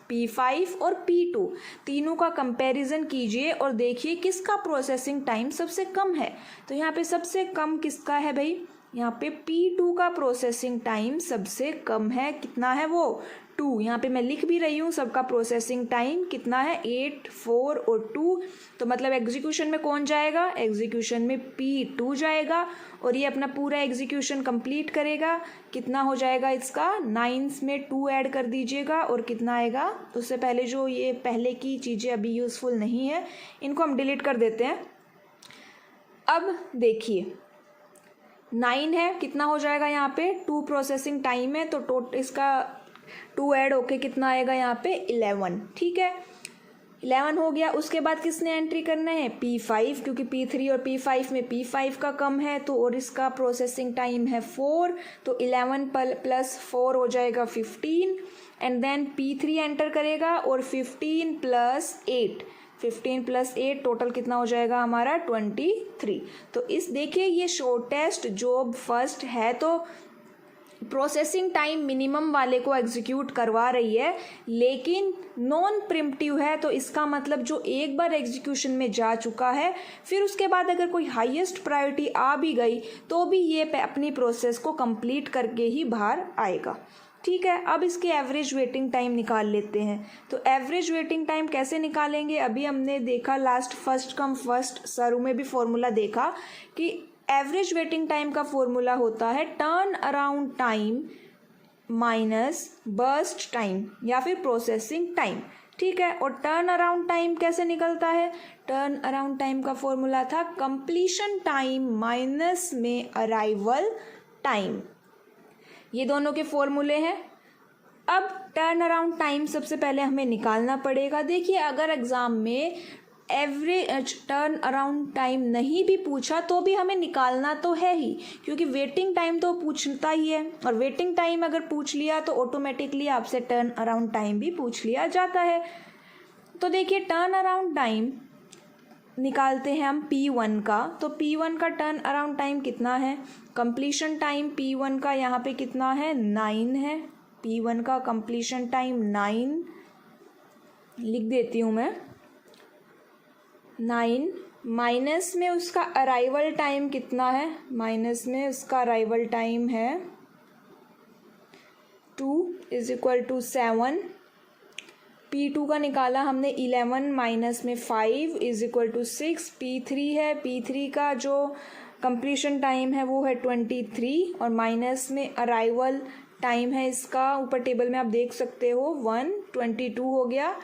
P5 और P2, तीनों का कंपैरिजन कीजिए और देखिए किसका प्रोसेसिंग टाइम सबसे कम है। तो यहाँ पे सबसे कम किसका है भाई, यहाँ पे P2 का प्रोसेसिंग टाइम सबसे कम है, कितना है वो, 2। यहाँ पे मैं लिख भी रही हूँ सबका प्रोसेसिंग टाइम कितना है, 8, 4 और 2, तो मतलब एग्जीक्यूशन में कौन जाएगा, एग्जीक्यूशन में P2 जाएगा और ये अपना पूरा एग्जीक्यूशन कंप्लीट करेगा। कितना हो जाएगा इसका, 9 में 2 ऐड कर दीजिएगा और कितना आएगा, उससे पहले जो ये पहले की चीज़ें अभी यूज़फुल नहीं है इनको हम डिलीट कर देते हैं। अब देखिए 9 है, कितना हो जाएगा यहाँ पे, 2 प्रोसेसिंग टाइम है, तो टोटल इसका 2 ऐड होके कितना आएगा यहाँ पे, 11। ठीक है, 11 हो गया। उसके बाद किसने एंट्री करना है, P5, क्योंकि P3 और P5 में P5 का कम है, तो और इसका प्रोसेसिंग टाइम है 4, तो 11 प्लस 4 हो जाएगा 15, एंड देन P3 एंटर करेगा और 15 प्लस 8 टोटल कितना हो जाएगा हमारा, 23। तो इस देखिए ये शॉर्टेस्ट जॉब फर्स्ट है, तो प्रोसेसिंग टाइम मिनिमम वाले को एग्जीक्यूट करवा रही है, लेकिन नॉन प्रिम्प्टिव है, तो इसका मतलब जो एक बार एग्जीक्यूशन में जा चुका है, फिर उसके बाद अगर कोई हाईएस्ट प्रायोरिटी आ भी गई तो भी ये अपनी प्रोसेस को कंप्लीट करके ही बाहर आएगा। ठीक है, अब इसके एवरेज वेटिंग टाइम निकाल लेते हैं। तो एवरेज वेटिंग टाइम कैसे निकालेंगे, अभी हमने देखा last first come first serve में भी फॉर्मूला देखा कि एवरेज वेटिंग टाइम का फॉर्मूला होता है turn around time minus burst time या फिर प्रोसेसिंग टाइम। ठीक है, और टर्न अराउंड टाइम कैसे निकलता है, टर्न अराउंड टाइम का फॉर्मूला था कंप्लीशन टाइम माइनस में अराइवल टाइम, ये दोनों के फॉर्मूले हैं। अब टर्न अराउंड टाइम सबसे पहले हमें निकालना पड़ेगा। देखिए अगर एग्ज़ाम में एवरेज टर्न अराउंड टाइम नहीं भी पूछा तो भी हमें निकालना तो है ही, क्योंकि वेटिंग टाइम तो पूछता ही है, और वेटिंग टाइम अगर पूछ लिया तो ऑटोमेटिकली आपसे टर्न अराउंड टाइम भी पूछ लिया जाता है। तो देखिए टर्न अराउंड टाइम निकालते हैं हम P1 का, तो P1 का टर्न अराउंड टाइम कितना है, कंप्लीशन टाइम P1 का यहाँ पे कितना है, 9 है। P1 का कंप्लीशन टाइम 9 लिख देती हूँ मैं, 9 माइनस में उसका अराइवल टाइम कितना है, माइनस में उसका अराइवल टाइम है 2 इज इक्वल टू 7। P2 का निकाला हमने 11 माइनस में 5 इज इक्वल टू 6। P3 है, P3 का जो कंप्लीशन टाइम है वो है 23 और माइनस में अराइवल टाइम है इसका, ऊपर टेबल में आप देख सकते हो 122 हो गया।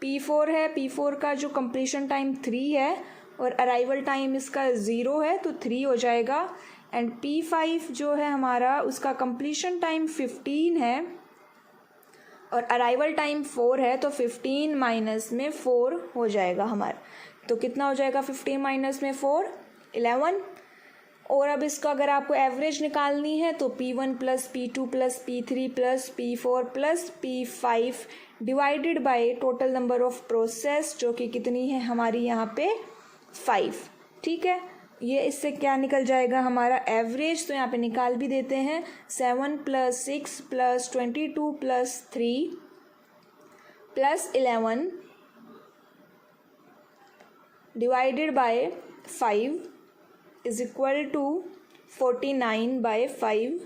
P4 है, P4 का जो कंप्लीशन टाइम 3 है और अराइवल टाइम इसका 0 है, तो 3 हो जाएगा। एंड P5 जो है हमारा उसका कंप्लीशन टाइम 15 है और अराइवल टाइम 4 है, तो 15 माइनस में 4 हो जाएगा हमारा, तो कितना हो जाएगा 15 माइनस में 4, 11। और अब इसका अगर आपको एवरेज निकालनी है तो P1 plus P2 plus P3 plus P4 plus P5 divided by total number of process, जो कि कितनी है हमारी यहाँ पे 5। ठीक है, ये इससे क्या निकल जाएगा हमारा एवरेज, तो यहाँ पे निकाल भी देते हैं। 7 + 6 + 22 + 3 + 11 divided by 5 is equal to 49/5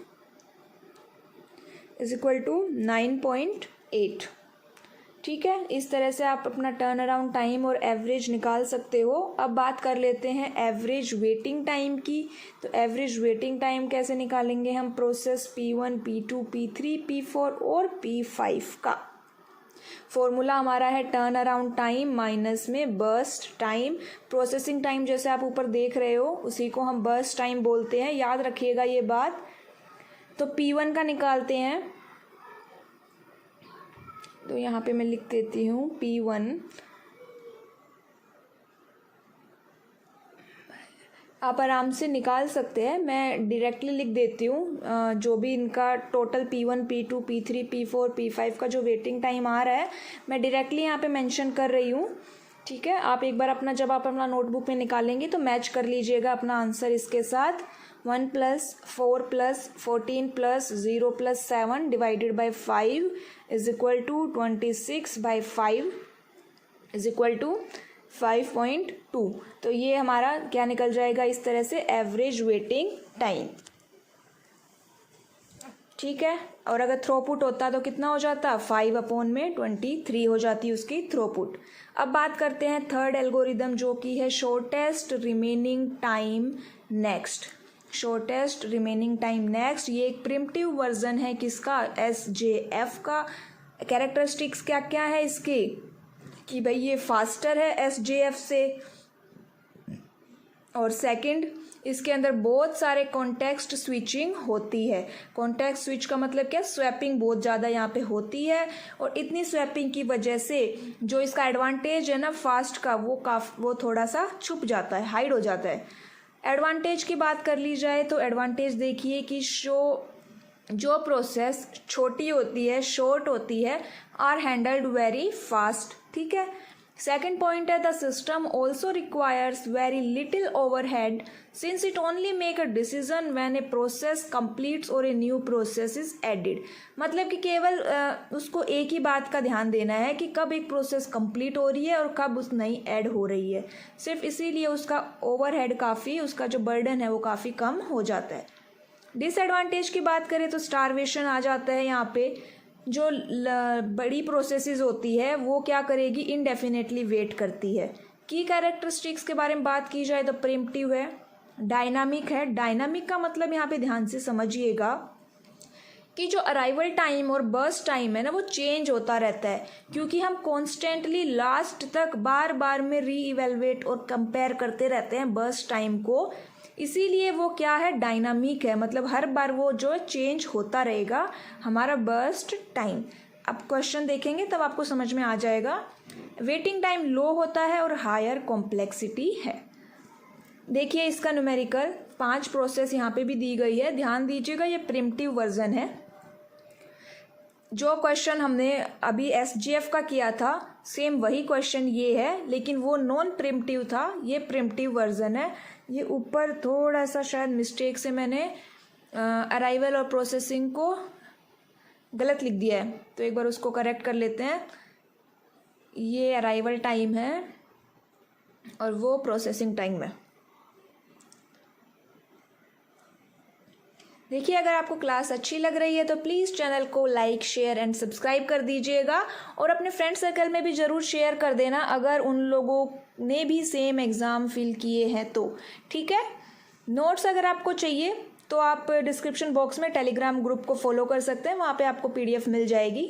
is equal to 9.8। ठीक है, इस तरह से आप अपना टर्न अराउंड टाइम और एवरेज निकाल सकते हो। अब बात कर लेते हैं एवरेज वेटिंग टाइम की। तो एवरेज वेटिंग टाइम कैसे निकालेंगे हम? Process P1, P2, P3, P4 और P5 का फॉर्मूला हमारा है टर्न अराउंड टाइम माइनस में बर्स्ट टाइम। प्रोसेसिंग टाइम जैसे आप ऊपर देख रहे हो उसी को हम बर्स्ट टाइम बोलते हैं, याद रखिएगा ये बात। तो P1 का निकालते हैं, तो यहाँ पे मैं लिख देती हूँ P1। आप आराम से निकाल सकते हैं, मैं डायरेक्टली लिख देती हूँ। जो भी इनका total P1, P2, P3, P4, P5 का जो वेटिंग टाइम आ रहा है मैं डायरेक्टली यहाँ पे मेंशन कर रही हूँ। ठीक है, आप एक बार अपना जब आप अपना नोटबुक में निकालेंगे तो मैच कर लीजिएगा अपना आंसर इसके साथ। 1 + 4 + 14 + 0 + 7 divided by 5 is equal to 26/5 is equal to 5.2। तो ये हमारा क्या निकल जाएगा इस तरह से एवरेज वेटिंग टाइम। ठीक है, और अगर थ्रोपुट होता तो कितना हो जाता? 5/23 हो जाती उसकी थ्रोपुट। अब बात करते हैं थर्ड एल्गोरिदम जो कि है shortest remaining time next. Shortest remaining time next ये एक प्रिमिटिव वर्जन है किसका? SJF का। कैरेक्टरिस्टिक्स क्या क्या है इसके कि भाई ये फास्टर है SJF से, और सेकंड इसके अंदर बहुत सारे कॉन्टेक्स्ट स्विचिंग होती है। कॉन्टेक्स्ट स्विच का मतलब क्या? स्वैपिंग बहुत ज़्यादा यहाँ पे होती है, और इतनी स्वैपिंग की वजह से जो इसका एडवांटेज है ना फास्ट का वो थोड़ा सा छुप जाता है, हाइड हो जाता है। एडवांटेज की बात कर ली जाए तो एडवांटेज देखिए कि जो प्रोसेस छोटी होती है, शॉर्ट होती है, आर हैंडल्ड वेरी फास्ट। ठीक है, सेकेंड पॉइंट है the system also requires very little overhead since it only make a decision when a process completes और a new process is added. मतलब कि केवल उसको एक ही बात का ध्यान देना है कि कब एक प्रोसेस कंप्लीट हो रही है और कब उस नई ऐड हो रही है। सिर्फ इसीलिए उसका ओवरहेड काफ़ी, उसका जो बर्डन है वो काफ़ी कम हो जाता है। डिसएडवांटेज की बात करें तो स्टारवेशन आ जाता है यहाँ पे। जो बड़ी प्रोसेसेस होती है वो क्या करेगी? इनडेफिनेटली वेट करती है। की कैरेक्टरिस्टिक्स के बारे में बात की जाए तो प्रिमिटिव है, डायनामिक है। डायनामिक का मतलब यहाँ पे ध्यान से समझिएगा कि जो अराइवल टाइम और बर्स्ट टाइम है ना वो चेंज होता रहता है, क्योंकि हम कॉन्स्टेंटली लास्ट तक बार बार में री इवेलुएट और कंपेयर करते रहते हैं बर्स्ट टाइम को। इसीलिए वो क्या है? डायनामिक है, मतलब हर बार वो जो चेंज होता रहेगा हमारा बर्स्ट टाइम। अब क्वेश्चन देखेंगे तब आपको समझ में आ जाएगा। वेटिंग टाइम लो होता है और हायर कॉम्प्लेक्सिटी है। देखिए इसका न्यूमेरिकल 5 प्रोसेस यहाँ पे भी दी गई है, ध्यान दीजिएगा ये प्रिमिटिव वर्जन है। जो क्वेश्चन हमने अभी SJF का किया था सेम वही क्वेश्चन ये है, लेकिन वो नॉन प्रिमिटिव था, ये प्रिमिटिव वर्जन है। ये ऊपर थोड़ा सा शायद मिस्टेक से मैंने अराइवल और प्रोसेसिंग को गलत लिख दिया है, तो एक बार उसको करेक्ट कर लेते हैं। ये अराइवल टाइम है और वो प्रोसेसिंग टाइम है। देखिए अगर आपको क्लास अच्छी लग रही है तो प्लीज़ चैनल को लाइक, शेयर एंड सब्सक्राइब कर दीजिएगा, और अपने फ्रेंड सर्कल में भी ज़रूर शेयर कर देना अगर उन लोगों ने भी सेम एग्ज़ाम फिल किए हैं तो। ठीक है, नोट्स अगर आपको चाहिए तो आप डिस्क्रिप्शन बॉक्स में टेलीग्राम ग्रुप को फॉलो कर सकते हैं, वहाँ पे आपको PDF मिल जाएगी।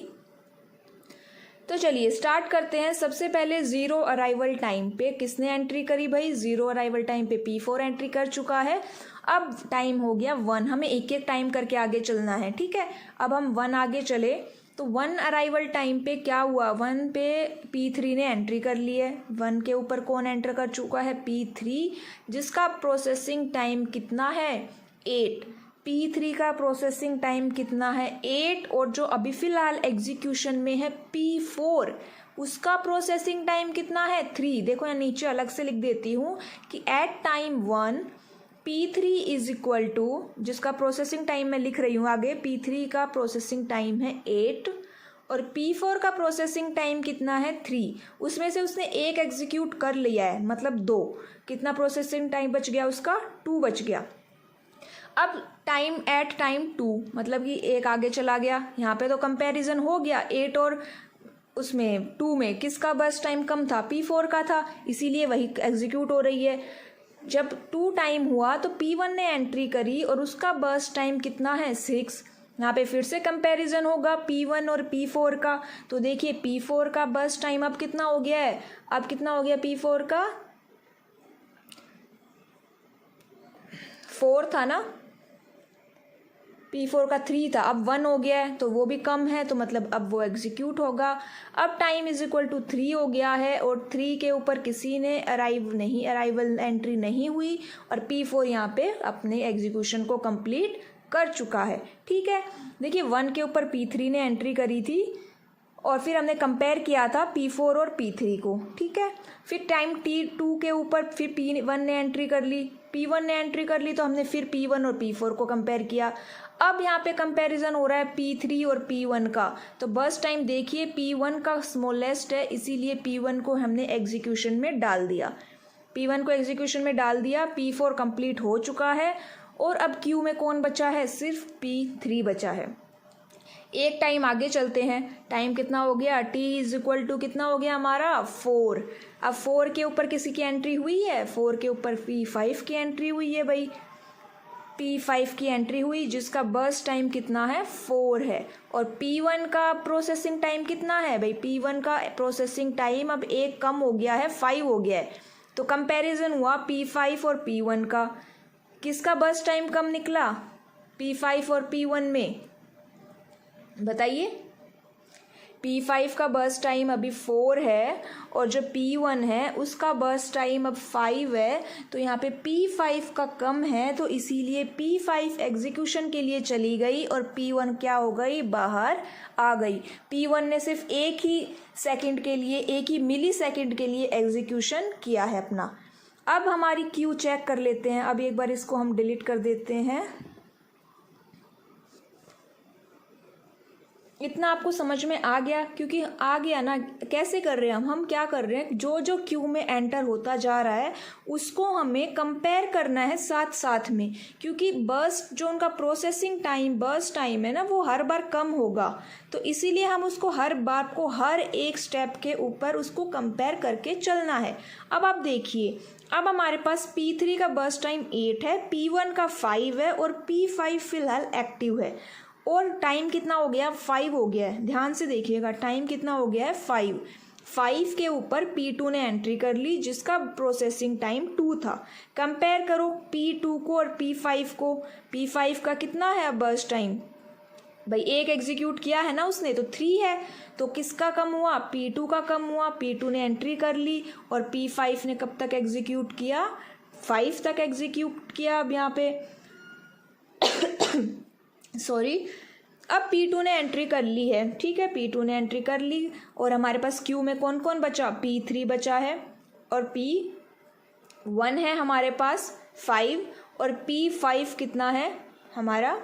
तो चलिए स्टार्ट करते हैं। सबसे पहले ज़ीरो अराइवल टाइम पे किसने एंट्री करी? भाई ज़ीरो अराइवल टाइम पे P4 एंट्री कर चुका है। अब टाइम हो गया 1, हमें एक एक टाइम करके आगे चलना है। ठीक है, अब हम 1 आगे चले तो 1 अराइवल टाइम पे क्या हुआ? 1 पे P3 ने एंट्री कर ली है। 1 के ऊपर कौन एंटर कर चुका है? P3, जिसका प्रोसेसिंग टाइम कितना है? 8। P3 का प्रोसेसिंग टाइम कितना है 8, और जो अभी फ़िलहाल एग्जीक्यूशन में है P4 उसका प्रोसेसिंग टाइम कितना है 3। देखो यहाँ नीचे अलग से लिख देती हूँ कि at time 1 P3 is equal to, जिसका प्रोसेसिंग टाइम मैं लिख रही हूँ आगे, P3 का प्रोसेसिंग टाइम है 8 और P4 का प्रोसेसिंग टाइम कितना है 3। उसमें से उसने एक एग्जीक्यूट कर लिया है, मतलब 2। कितना प्रोसेसिंग टाइम बच गया उसका 2 बच गया। अब टाइम एट टाइम 2 मतलब कि एक आगे चला गया। यहाँ पे तो कंपैरिजन हो गया, 8 और उसमें 2 में किसका बर्स्ट टाइम कम था, P4 का था, इसीलिए वही एग्जीक्यूट हो रही है। जब 2 टाइम हुआ तो P1 ने एंट्री करी और उसका बर्स्ट टाइम कितना है 6। यहाँ पे फिर से कंपैरिजन होगा P1 और P4 का। तो देखिए P4 का बर्स्ट टाइम अब कितना हो गया है, अब कितना हो गया P4 का 4 था ना, P4 का 3 था, अब 1 हो गया है, तो वो भी कम है, तो मतलब अब वो एग्जीक्यूट होगा। अब टाइम इज इक्वल टू 3 हो गया है और 3 के ऊपर किसी ने अराइवल एंट्री नहीं हुई और P4 यहाँ पे अपने एग्जीक्यूशन को कंप्लीट कर चुका है। ठीक है, देखिए 1 के ऊपर P3 ने एंट्री करी थी और फिर हमने कंपेयर किया था P4 और P3 को। ठीक है, फिर टाइम T2 के ऊपर फिर P1 ने एंट्री कर ली, P1 ने एंट्री कर ली, तो हमने फिर P1 और P4 को कंपेयर किया। अब यहाँ पे कंपैरिजन हो रहा है P3 और P1 का। तो बस टाइम देखिए P1 का स्मॉलेस्ट है, इसीलिए P1 को हमने एग्जीक्यूशन में डाल दिया। P1 को एग्जीक्यूशन में डाल दिया, P4 कंप्लीट हो चुका है और अब क्यू में कौन बचा है, सिर्फ P3 बचा है। एक टाइम आगे चलते हैं, टाइम कितना हो गया, T इज इक्वल टू कितना हो गया हमारा 4। अब 4 के ऊपर किसी की एंट्री हुई है, 4 के ऊपर P5 की एंट्री हुई है भाई, P5 की एंट्री हुई जिसका बर्स्ट टाइम कितना है 4 है। और P1 का प्रोसेसिंग टाइम कितना है भाई, P1 का प्रोसेसिंग टाइम अब एक कम हो गया है, 5 हो गया है। तो कंपैरिजन हुआ P5 और P1 का, किसका बर्स्ट टाइम कम निकला P5 और P1 में, बताइए। P5 का बर्स्ट टाइम अभी 4 है और जो P1 है उसका बर्स्ट टाइम अब 5 है, तो यहाँ पे P5 का कम है, तो इसीलिए P5 एग्जीक्यूशन के लिए चली गई और P1 क्या हो गई, बाहर आ गई। P1 ने सिर्फ एक ही सेकंड के लिए, एक ही मिली सेकंड के लिए एग्जीक्यूशन किया है अपना। अब हमारी क्यू चेक कर लेते हैं। अब एक बार इसको हम डिलीट कर देते हैं। इतना आपको समझ में आ गया, क्योंकि आ गया ना, कैसे कर रहे हैं हम क्या कर रहे हैं, जो जो क्यू में एंटर होता जा रहा है उसको हमें कंपेयर करना है साथ साथ में, क्योंकि बर्स्ट जो उनका प्रोसेसिंग टाइम बर्स्ट टाइम है ना वो हर बार कम होगा, तो इसीलिए हम उसको हर बार को हर एक स्टेप के ऊपर उसको कंपेयर करके चलना है। अब आप देखिए, अब हमारे पास P3 का बर्स्ट टाइम 8 है, P1 का 5 है और P5 फिलहाल एक्टिव है और टाइम कितना हो गया 5 हो गया है। ध्यान से देखिएगा टाइम कितना हो गया है 5 के ऊपर P2 ने एंट्री कर ली जिसका प्रोसेसिंग टाइम 2 था। कंपेयर करो P2 को और P5 को, P5 का कितना है अब बर्स्ट टाइम भाई, एक एग्जीक्यूट किया है ना उसने, तो 3 है, तो किसका कम हुआ, P2 का कम हुआ। P2 ने एंट्री कर ली और P5 ने कब तक एग्जीक्यूट किया, 5 तक एग्जीक्यूट किया। अब यहाँ पे सॉरी, अब P2 ने एंट्री कर ली है, ठीक है, P2 ने एंट्री कर ली और हमारे पास क्यू में कौन कौन बचा, P3 बचा है और P1 है हमारे पास 5 और P5 कितना है हमारा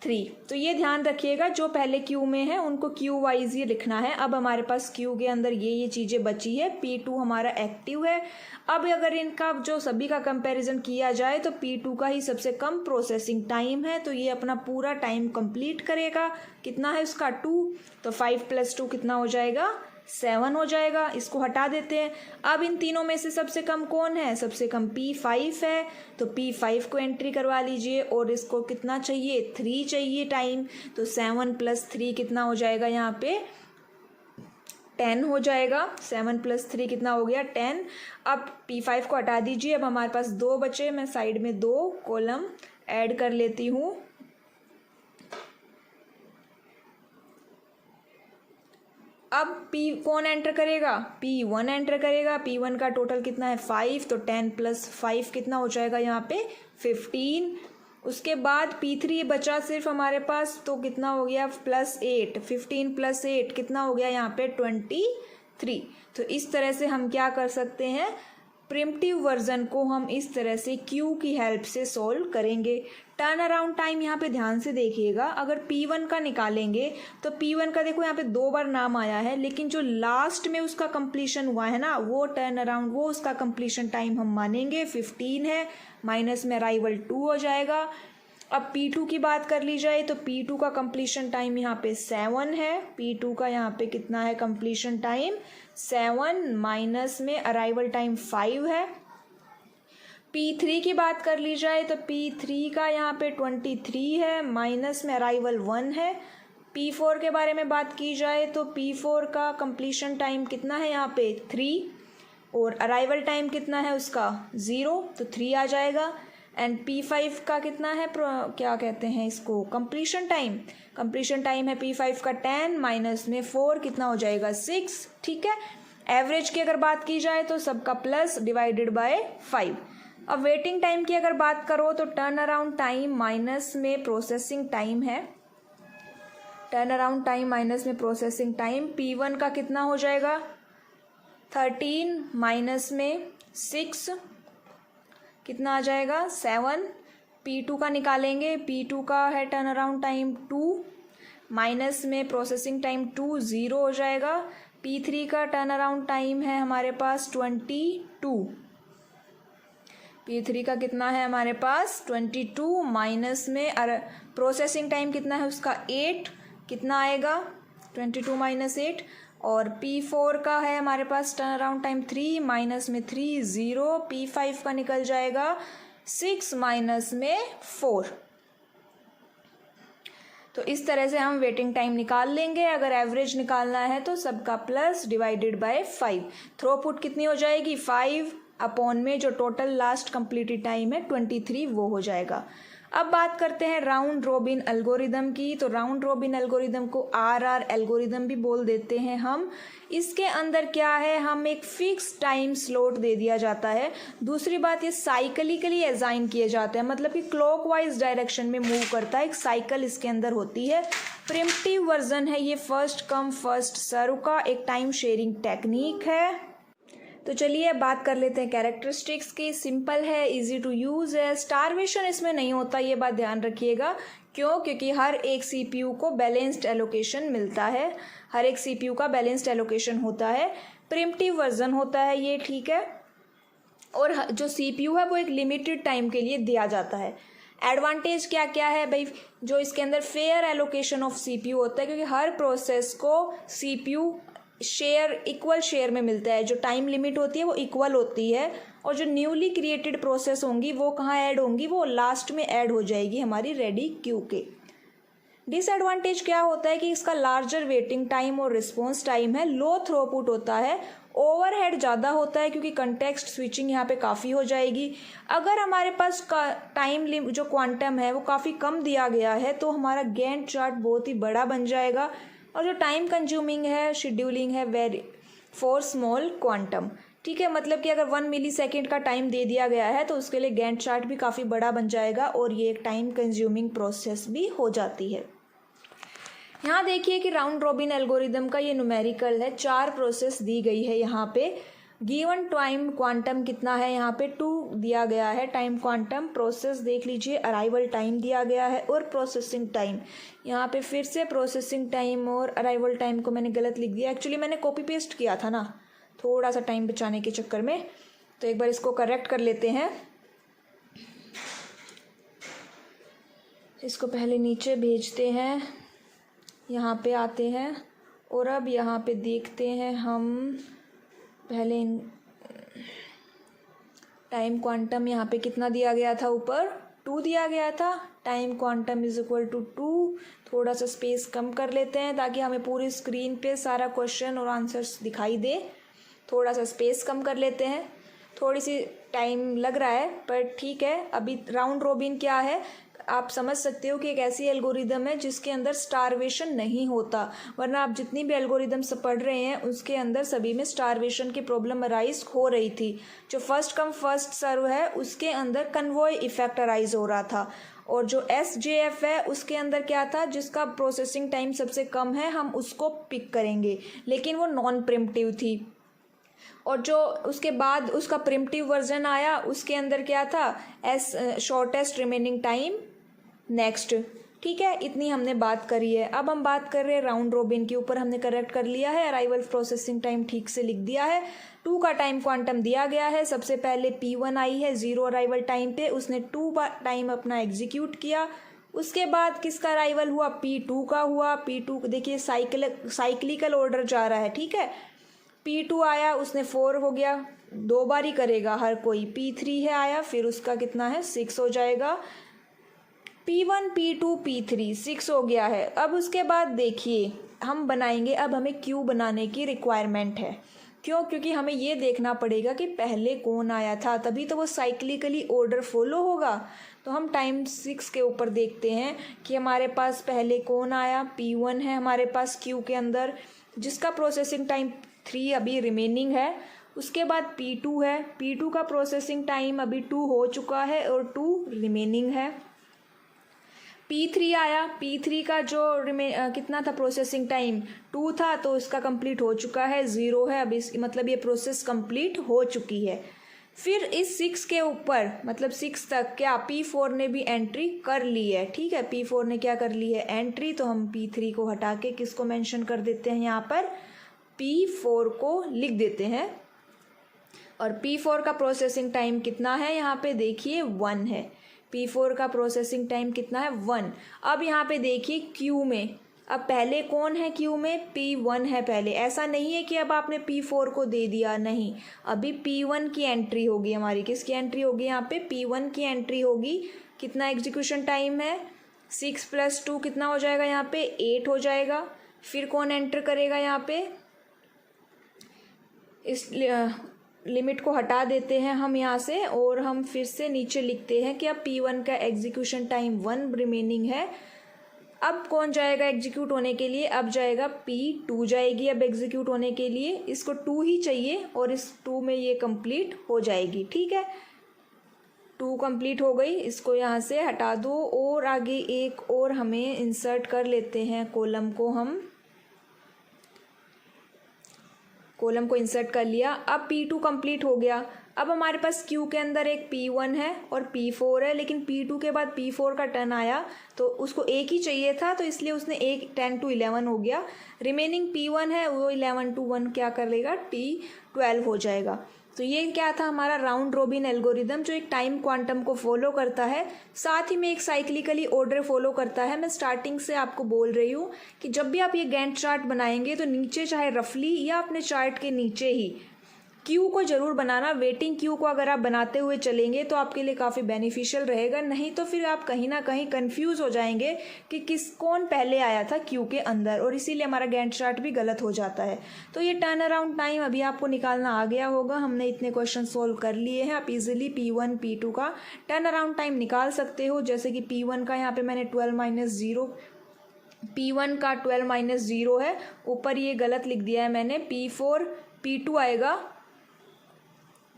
3। तो ये ध्यान रखिएगा, जो पहले क्यू में है उनको क्यू वाइज ही लिखना है। अब हमारे पास क्यू के अंदर ये चीज़ें बची है, P2 हमारा एक्टिव है। अब अगर इनका जो सभी का कंपैरिजन किया जाए तो P2 का ही सबसे कम प्रोसेसिंग टाइम है, तो ये अपना पूरा टाइम कंप्लीट करेगा। कितना है उसका 2, तो 5 + 2 कितना हो जाएगा 7 हो जाएगा। इसको हटा देते हैं। अब इन तीनों में से सबसे कम कौन है, सबसे कम P5 है, तो P5 को एंट्री करवा लीजिए और इसको कितना चाहिए 3 चाहिए टाइम, तो 7 + 3 कितना हो जाएगा, यहाँ पे 10 हो जाएगा। 7 + 3 कितना हो गया 10। अब P5 को हटा दीजिए, अब हमारे पास 2 बचे, मैं साइड में 2 कॉलम ऐड कर लेती हूँ। अब P कौन एंटर करेगा, P1 एंटर करेगा। P1 का टोटल कितना है 5, तो 10 + 5 कितना हो जाएगा यहाँ पे 15। उसके बाद P3 बचा सिर्फ हमारे पास, तो कितना हो गया +8, 15 + 8 कितना हो गया यहाँ पे 23। तो इस तरह से हम क्या कर सकते हैं, प्रिमिटिव वर्जन को हम इस तरह से Q की हेल्प से सॉल्व करेंगे। टर्न अराउंड टाइम यहाँ पे ध्यान से देखिएगा, अगर P1 का निकालेंगे तो P1 का देखो यहाँ पे 2 बार नाम आया है, लेकिन जो लास्ट में उसका कंप्लीशन हुआ है ना, वो टर्न अराउंड, वो उसका कंप्लीशन टाइम हम मानेंगे 15 है, माइनस में अराइवल 2 हो जाएगा। अब P2 की बात कर ली जाए तो P2 का कंप्लीशन टाइम यहाँ पे 7 है, P2 का यहाँ पे कितना है कंप्लीशन टाइम 7, माइनस में अराइवल टाइम 5 है। P3 की बात कर ली जाए तो P3 का यहाँ पे 23 है, माइनस में अराइवल 1 है। P4 के बारे में बात की जाए तो P4 का कंप्लीशन टाइम कितना है यहाँ पे 3, और अराइवल टाइम कितना है उसका 0, तो 3 आ जाएगा। एंड P5 का कितना है, क्या कहते हैं इसको, कंप्लीशन टाइम है P5 का 10, माइनस में 4 कितना हो जाएगा 6, ठीक है। एवरेज की अगर बात की जाए तो सबका प्लस डिवाइडेड बाय 5। अब वेटिंग टाइम की अगर बात करो तो टर्न अराउंड टाइम माइनस में प्रोसेसिंग टाइम है, टर्न अराउंड टाइम माइनस में प्रोसेसिंग टाइम। P1 का कितना हो जाएगा 13, माइनस में 6 कितना आ जाएगा 7। P2 का निकालेंगे, P2 का है टर्न अराउंड टाइम 2, माइनस में प्रोसेसिंग टाइम 2, 0 हो जाएगा। P3 का टर्न अराउंड टाइम है हमारे पास 22, P3 का कितना है हमारे पास 22, माइनस में प्रोसेसिंग टाइम कितना है उसका 8, कितना आएगा 22 माइनस 8। और P4 का है हमारे पास टर्न अराउंड टाइम 3, माइनस में 3, 0। P5 का निकल जाएगा 6, माइनस में 4। तो इस तरह से हम वेटिंग टाइम निकाल लेंगे। अगर एवरेज निकालना है तो सबका प्लस डिवाइडेड बाय 5। थ्रोपुट कितनी हो जाएगी 5 अपॉन में जो टोटल लास्ट कंप्लीटेड टाइम है 23, वो हो जाएगा। अब बात करते हैं राउंड रॉबिन एल्गोरिदम की। तो राउंड रॉबिन एल्गोरिदम को RR एल्गोरिदम भी बोल देते हैं हम। इसके अंदर क्या है, हम एक फिक्स टाइम स्लॉट दे दिया जाता है। दूसरी बात, ये साइक्लिकली असाइन किए जाते हैं, मतलब कि क्लॉकवाइज डायरेक्शन में मूव करता है, एक साइकिल इसके अंदर होती है। प्रिमिटिव वर्जन है ये, फर्स्ट कम फर्स्ट सर्व का एक टाइम शेयरिंग टेक्निक है। तो चलिए बात कर लेते हैं कैरेक्टरिस्टिक्स की। सिंपल है, इजी टू यूज़ है, स्टारवेशन इसमें नहीं होता, ये बात ध्यान रखिएगा। क्यों? क्योंकि हर एक CPU को बैलेंस्ड एलोकेशन मिलता है, हर एक CPU का बैलेंस्ड एलोकेशन होता है। प्रिमिटिव वर्जन होता है ये, ठीक है। और जो CPU है वो एक लिमिटेड टाइम के लिए दिया जाता है। एडवांटेज क्या क्या है भाई, जो इसके अंदर फेयर एलोकेशन ऑफ CPU होता है, क्योंकि हर प्रोसेस को CPU शेयर इक्वल शेयर में मिलता है। जो टाइम लिमिट होती है वो इक्वल होती है, और जो न्यूली क्रिएटेड प्रोसेस होंगी वो कहाँ ऐड होंगी, वो लास्ट में ऐड हो जाएगी हमारी रेडी क्यू के। डिसएडवांटेज क्या होता है कि इसका लार्जर वेटिंग टाइम और रिस्पॉन्स टाइम है, लो थ्रोपुट होता है, ओवरहेड ज़्यादा होता है क्योंकि कंटेक्स्ट स्विचिंग यहाँ पे काफ़ी हो जाएगी। अगर हमारे पास टाइम जो क्वांटम है वो काफ़ी कम दिया गया है तो हमारा गैंट चार्ट बहुत ही बड़ा बन जाएगा। और जो टाइम कंज्यूमिंग है शेड्यूलिंग है वेरी फॉर स्मॉल क्वांटम, ठीक है। मतलब कि अगर 1 मिलीसेकेंड का टाइम दे दिया गया है तो उसके लिए गैंट चार्ट भी काफ़ी बड़ा बन जाएगा, और ये एक टाइम कंज्यूमिंग प्रोसेस भी हो जाती है। यहाँ देखिए कि राउंड रॉबिन एल्गोरिदम का ये न्यूमेरिकल है, 4 प्रोसेस दी गई है यहाँ पे। गिवन टाइम क्वांटम कितना है, यहाँ पे 2 दिया गया है टाइम क्वांटम। प्रोसेस देख लीजिए, अराइवल टाइम दिया गया है और प्रोसेसिंग टाइम। यहाँ पे फिर से प्रोसेसिंग टाइम और अराइवल टाइम को मैंने गलत लिख दिया, एक्चुअली मैंने कॉपी पेस्ट किया था ना, थोड़ा सा टाइम बचाने के चक्कर में। तो एक बार इसको करेक्ट कर लेते हैं। इसको पहले नीचे भेजते हैं, यहाँ पे आते हैं, और अब यहाँ पे देखते हैं हम पहले टाइम क्वांटम यहाँ पे कितना दिया गया था, ऊपर 2 दिया गया था। Time quantum is equal to 2। थोड़ा सा स्पेस कम कर लेते हैं ताकि हमें पूरी स्क्रीन पे सारा क्वेश्चन और आंसर्स दिखाई दे। थोड़ा सा स्पेस कम कर लेते हैं, थोड़ी सी टाइम लग रहा है पर ठीक है। अभी राउंड रॉबिन क्या है आप समझ सकते हो कि एक ऐसी एल्गोरिदम है जिसके अंदर स्टारवेशन नहीं होता, वरना आप जितनी भी एल्गोरिदम्स पढ़ रहे हैं उसके अंदर सभी में स्टारवेशन की प्रॉब्लम अराइज हो रही थी। जो फर्स्ट कम फर्स्ट सर्व है उसके अंदर कन्वॉय इफेक्ट अराइज हो रहा था, और जो SJF है उसके अंदर क्या था, जिसका प्रोसेसिंग टाइम सबसे कम है हम उसको पिक करेंगे, लेकिन वो नॉन प्रिम्प्टिव थी। और जो उसके बाद उसका प्रिम्प्टिव वर्जन आया उसके अंदर क्या था, शॉर्टेस्ट रिमेनिंग टाइम नेक्स्ट। ठीक है, इतनी हमने बात करी है। अब हम बात कर रहे हैं राउंड रॉबिन के ऊपर। हमने करेक्ट कर लिया है, अराइवल प्रोसेसिंग टाइम ठीक से लिख दिया है। 2 का टाइम क्वांटम दिया गया है। सबसे पहले P1 आई है 0 अराइवल टाइम पे, उसने 2 टाइम अपना एग्जीक्यूट किया। उसके बाद किसका अराइवल हुआ, P2 का हुआ। P2 देखिए साइक्लिकल ऑर्डर जा रहा है। ठीक है, P2 आया, उसने 4 हो गया, 2 बार ही करेगा हर कोई। P3 है आया, फिर उसका कितना है 6 हो जाएगा। P1 P2 P3 6 हो गया है। अब उसके बाद देखिए हम बनाएंगे, अब हमें क्यू बनाने की रिक्वायरमेंट है। क्यों, क्योंकि हमें ये देखना पड़ेगा कि पहले कौन आया था, तभी तो वो साइक्लिकली ऑर्डर फॉलो होगा। तो हम टाइम 6 के ऊपर देखते हैं कि हमारे पास पहले कौन आया। P1 है हमारे पास क्यू के अंदर, जिसका प्रोसेसिंग टाइम 3 अभी रिमेनिंग है। उसके बाद P2 है, P2 का प्रोसेसिंग टाइम अभी 2 हो चुका है और 2 रिमेनिंग है। P3 आया, P3 का जो कितना था प्रोसेसिंग टाइम 2 था, तो इसका कंप्लीट हो चुका है, 0 है। अब इस मतलब ये प्रोसेस कंप्लीट हो चुकी है। फिर इस 6 के ऊपर मतलब 6 तक क्या P4 ने भी एंट्री कर ली है। ठीक है, P4 ने क्या कर ली है एंट्री, तो हम P3 को हटा के किसको मेंशन कर देते हैं, यहाँ पर P4 को लिख देते हैं। और P4 का प्रोसेसिंग टाइम कितना है, यहाँ पे देखिए 1 है। P4 का प्रोसेसिंग टाइम कितना है 1। अब यहाँ पे देखिए क्यू में, अब पहले कौन है क्यू में, P1 है पहले। ऐसा नहीं है कि अब आपने P4 को दे दिया, नहीं, अभी P1 की एंट्री होगी हमारी। किसकी एंट्री होगी, यहाँ पे P1 की एंट्री होगी। कितना एग्जीक्यूशन टाइम है, 6 + 2 कितना हो जाएगा, यहाँ पे 8 हो जाएगा। फिर कौन एंटर करेगा, यहाँ पे इस लिमिट को हटा देते हैं हम यहाँ से, और हम फिर से नीचे लिखते हैं कि अब P1 का एग्जीक्यूशन टाइम 1 रिमेनिंग है। अब कौन जाएगा एग्जीक्यूट होने के लिए, अब जाएगा P2 जाएगी अब एग्जीक्यूट होने के लिए। इसको 2 ही चाहिए और इस 2 में ये कंप्लीट हो जाएगी। ठीक है, 2 कंप्लीट हो गई, इसको यहाँ से हटा दो। और आगे एक और हमें इंसर्ट कर लेते हैं, कॉलम को इंसर्ट कर लिया। अब P2 कंप्लीट हो गया। अब हमारे पास Q के अंदर एक P1 है और P4 है, लेकिन P2 के बाद P4 का टर्न आया तो उसको एक ही चाहिए था, तो इसलिए उसने 10 to 11 हो गया। रिमेनिंग P1 है वो 11 to 1 क्या कर लेगा, T12 हो जाएगा। तो ये क्या था हमारा राउंड रॉबिन एल्गोरिदम, जो एक टाइम क्वांटम को फॉलो करता है, साथ ही में एक साइक्लिकली ऑर्डर फॉलो करता है। मैं स्टार्टिंग से आपको बोल रही हूँ कि जब भी आप ये गैंट चार्ट बनाएंगे तो नीचे चाहे रफली या अपने चार्ट के नीचे ही क्यू को ज़रूर बनाना। वेटिंग क्यू को अगर आप बनाते हुए चलेंगे तो आपके लिए काफ़ी बेनिफिशियल रहेगा, नहीं तो फिर आप कहीं ना कहीं कंफ्यूज हो जाएंगे कि कौन पहले आया था क्यू के अंदर, और इसीलिए हमारा गैंट चार्ट भी गलत हो जाता है। तो ये टर्न अराउंड टाइम अभी आपको निकालना आ गया होगा। हमने इतने क्वेश्चन सोल्व कर लिए हैं। आप इजीली P1 P2 का टर्न अराउंड टाइम निकाल सकते हो। जैसे कि P1 का यहाँ पे मैंने 12 - 0, P1 का 12 - 0 है, ऊपर ये गलत लिख दिया है मैंने, P4 P2 आएगा।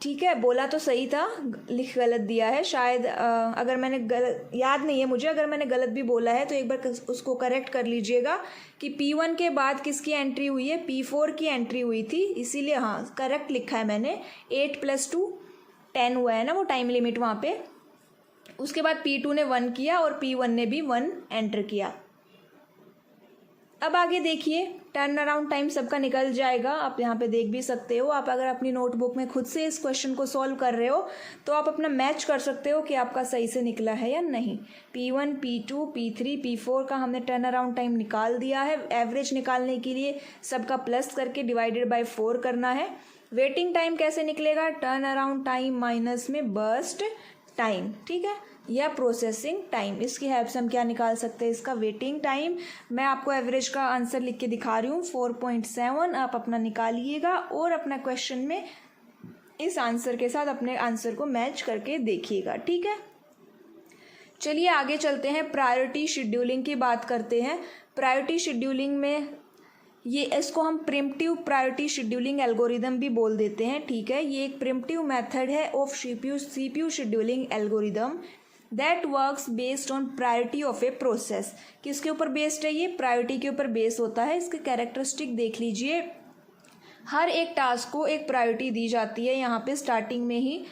ठीक है, बोला तो सही था, लिख गलत दिया है शायद। अगर मैंने गलत, याद नहीं है मुझे, अगर मैंने गलत भी बोला है तो एक बार उसको करेक्ट कर लीजिएगा कि P1 के बाद किसकी एंट्री हुई है, P4 की एंट्री हुई थी, इसीलिए हाँ करेक्ट लिखा है मैंने। 8 + 2 10 हुआ है ना वो टाइम लिमिट वहाँ पे। उसके बाद P2 ने 1 किया और P1 ने भी 1 एंटर किया। अब आगे देखिए, टर्न अराउंड टाइम सबका निकल जाएगा। आप यहाँ पे देख भी सकते हो। आप अगर अपनी नोटबुक में खुद से इस क्वेश्चन को सॉल्व कर रहे हो तो आप अपना मैच कर सकते हो कि आपका सही से निकला है या नहीं। P1 P2 P3 P4 का हमने टर्न अराउंड टाइम निकाल दिया है। एवरेज निकालने के लिए सबका प्लस करके डिवाइडेड बाय 4 करना है। वेटिंग टाइम कैसे निकलेगा, टर्न अराउंड टाइम माइनस में बर्स्ट टाइम, ठीक है, या प्रोसेसिंग टाइम। इसकी हेल्प से हम क्या निकाल सकते हैं, इसका वेटिंग टाइम। मैं आपको एवरेज का आंसर लिख के दिखा रही हूँ 4.7। आप अपना निकालिएगा और अपना क्वेश्चन में इस आंसर के साथ अपने आंसर को मैच करके देखिएगा। ठीक है, चलिए आगे चलते हैं, प्रायोरिटी शेड्यूलिंग की बात करते हैं। प्रायोरिटी शेड्यूलिंग में ये इसको हम प्रिम्प्टिव प्रायोरिटी शेड्यूलिंग एल्गोरिदम भी बोल देते हैं। ठीक है, ये एक प्रिम्प्टिव मेथड है of CPU scheduling algorithm, that works based on priority of a process. किसके ऊपर बेस्ड है ये? प्रायोरिटी के ऊपर बेस होता है। इसके कैरेक्टरिस्टिक देख लीजिए। हर एक टास्क को एक प्रायोरिटी दी जाती है। यहाँ पे स्टार्टिंग में ही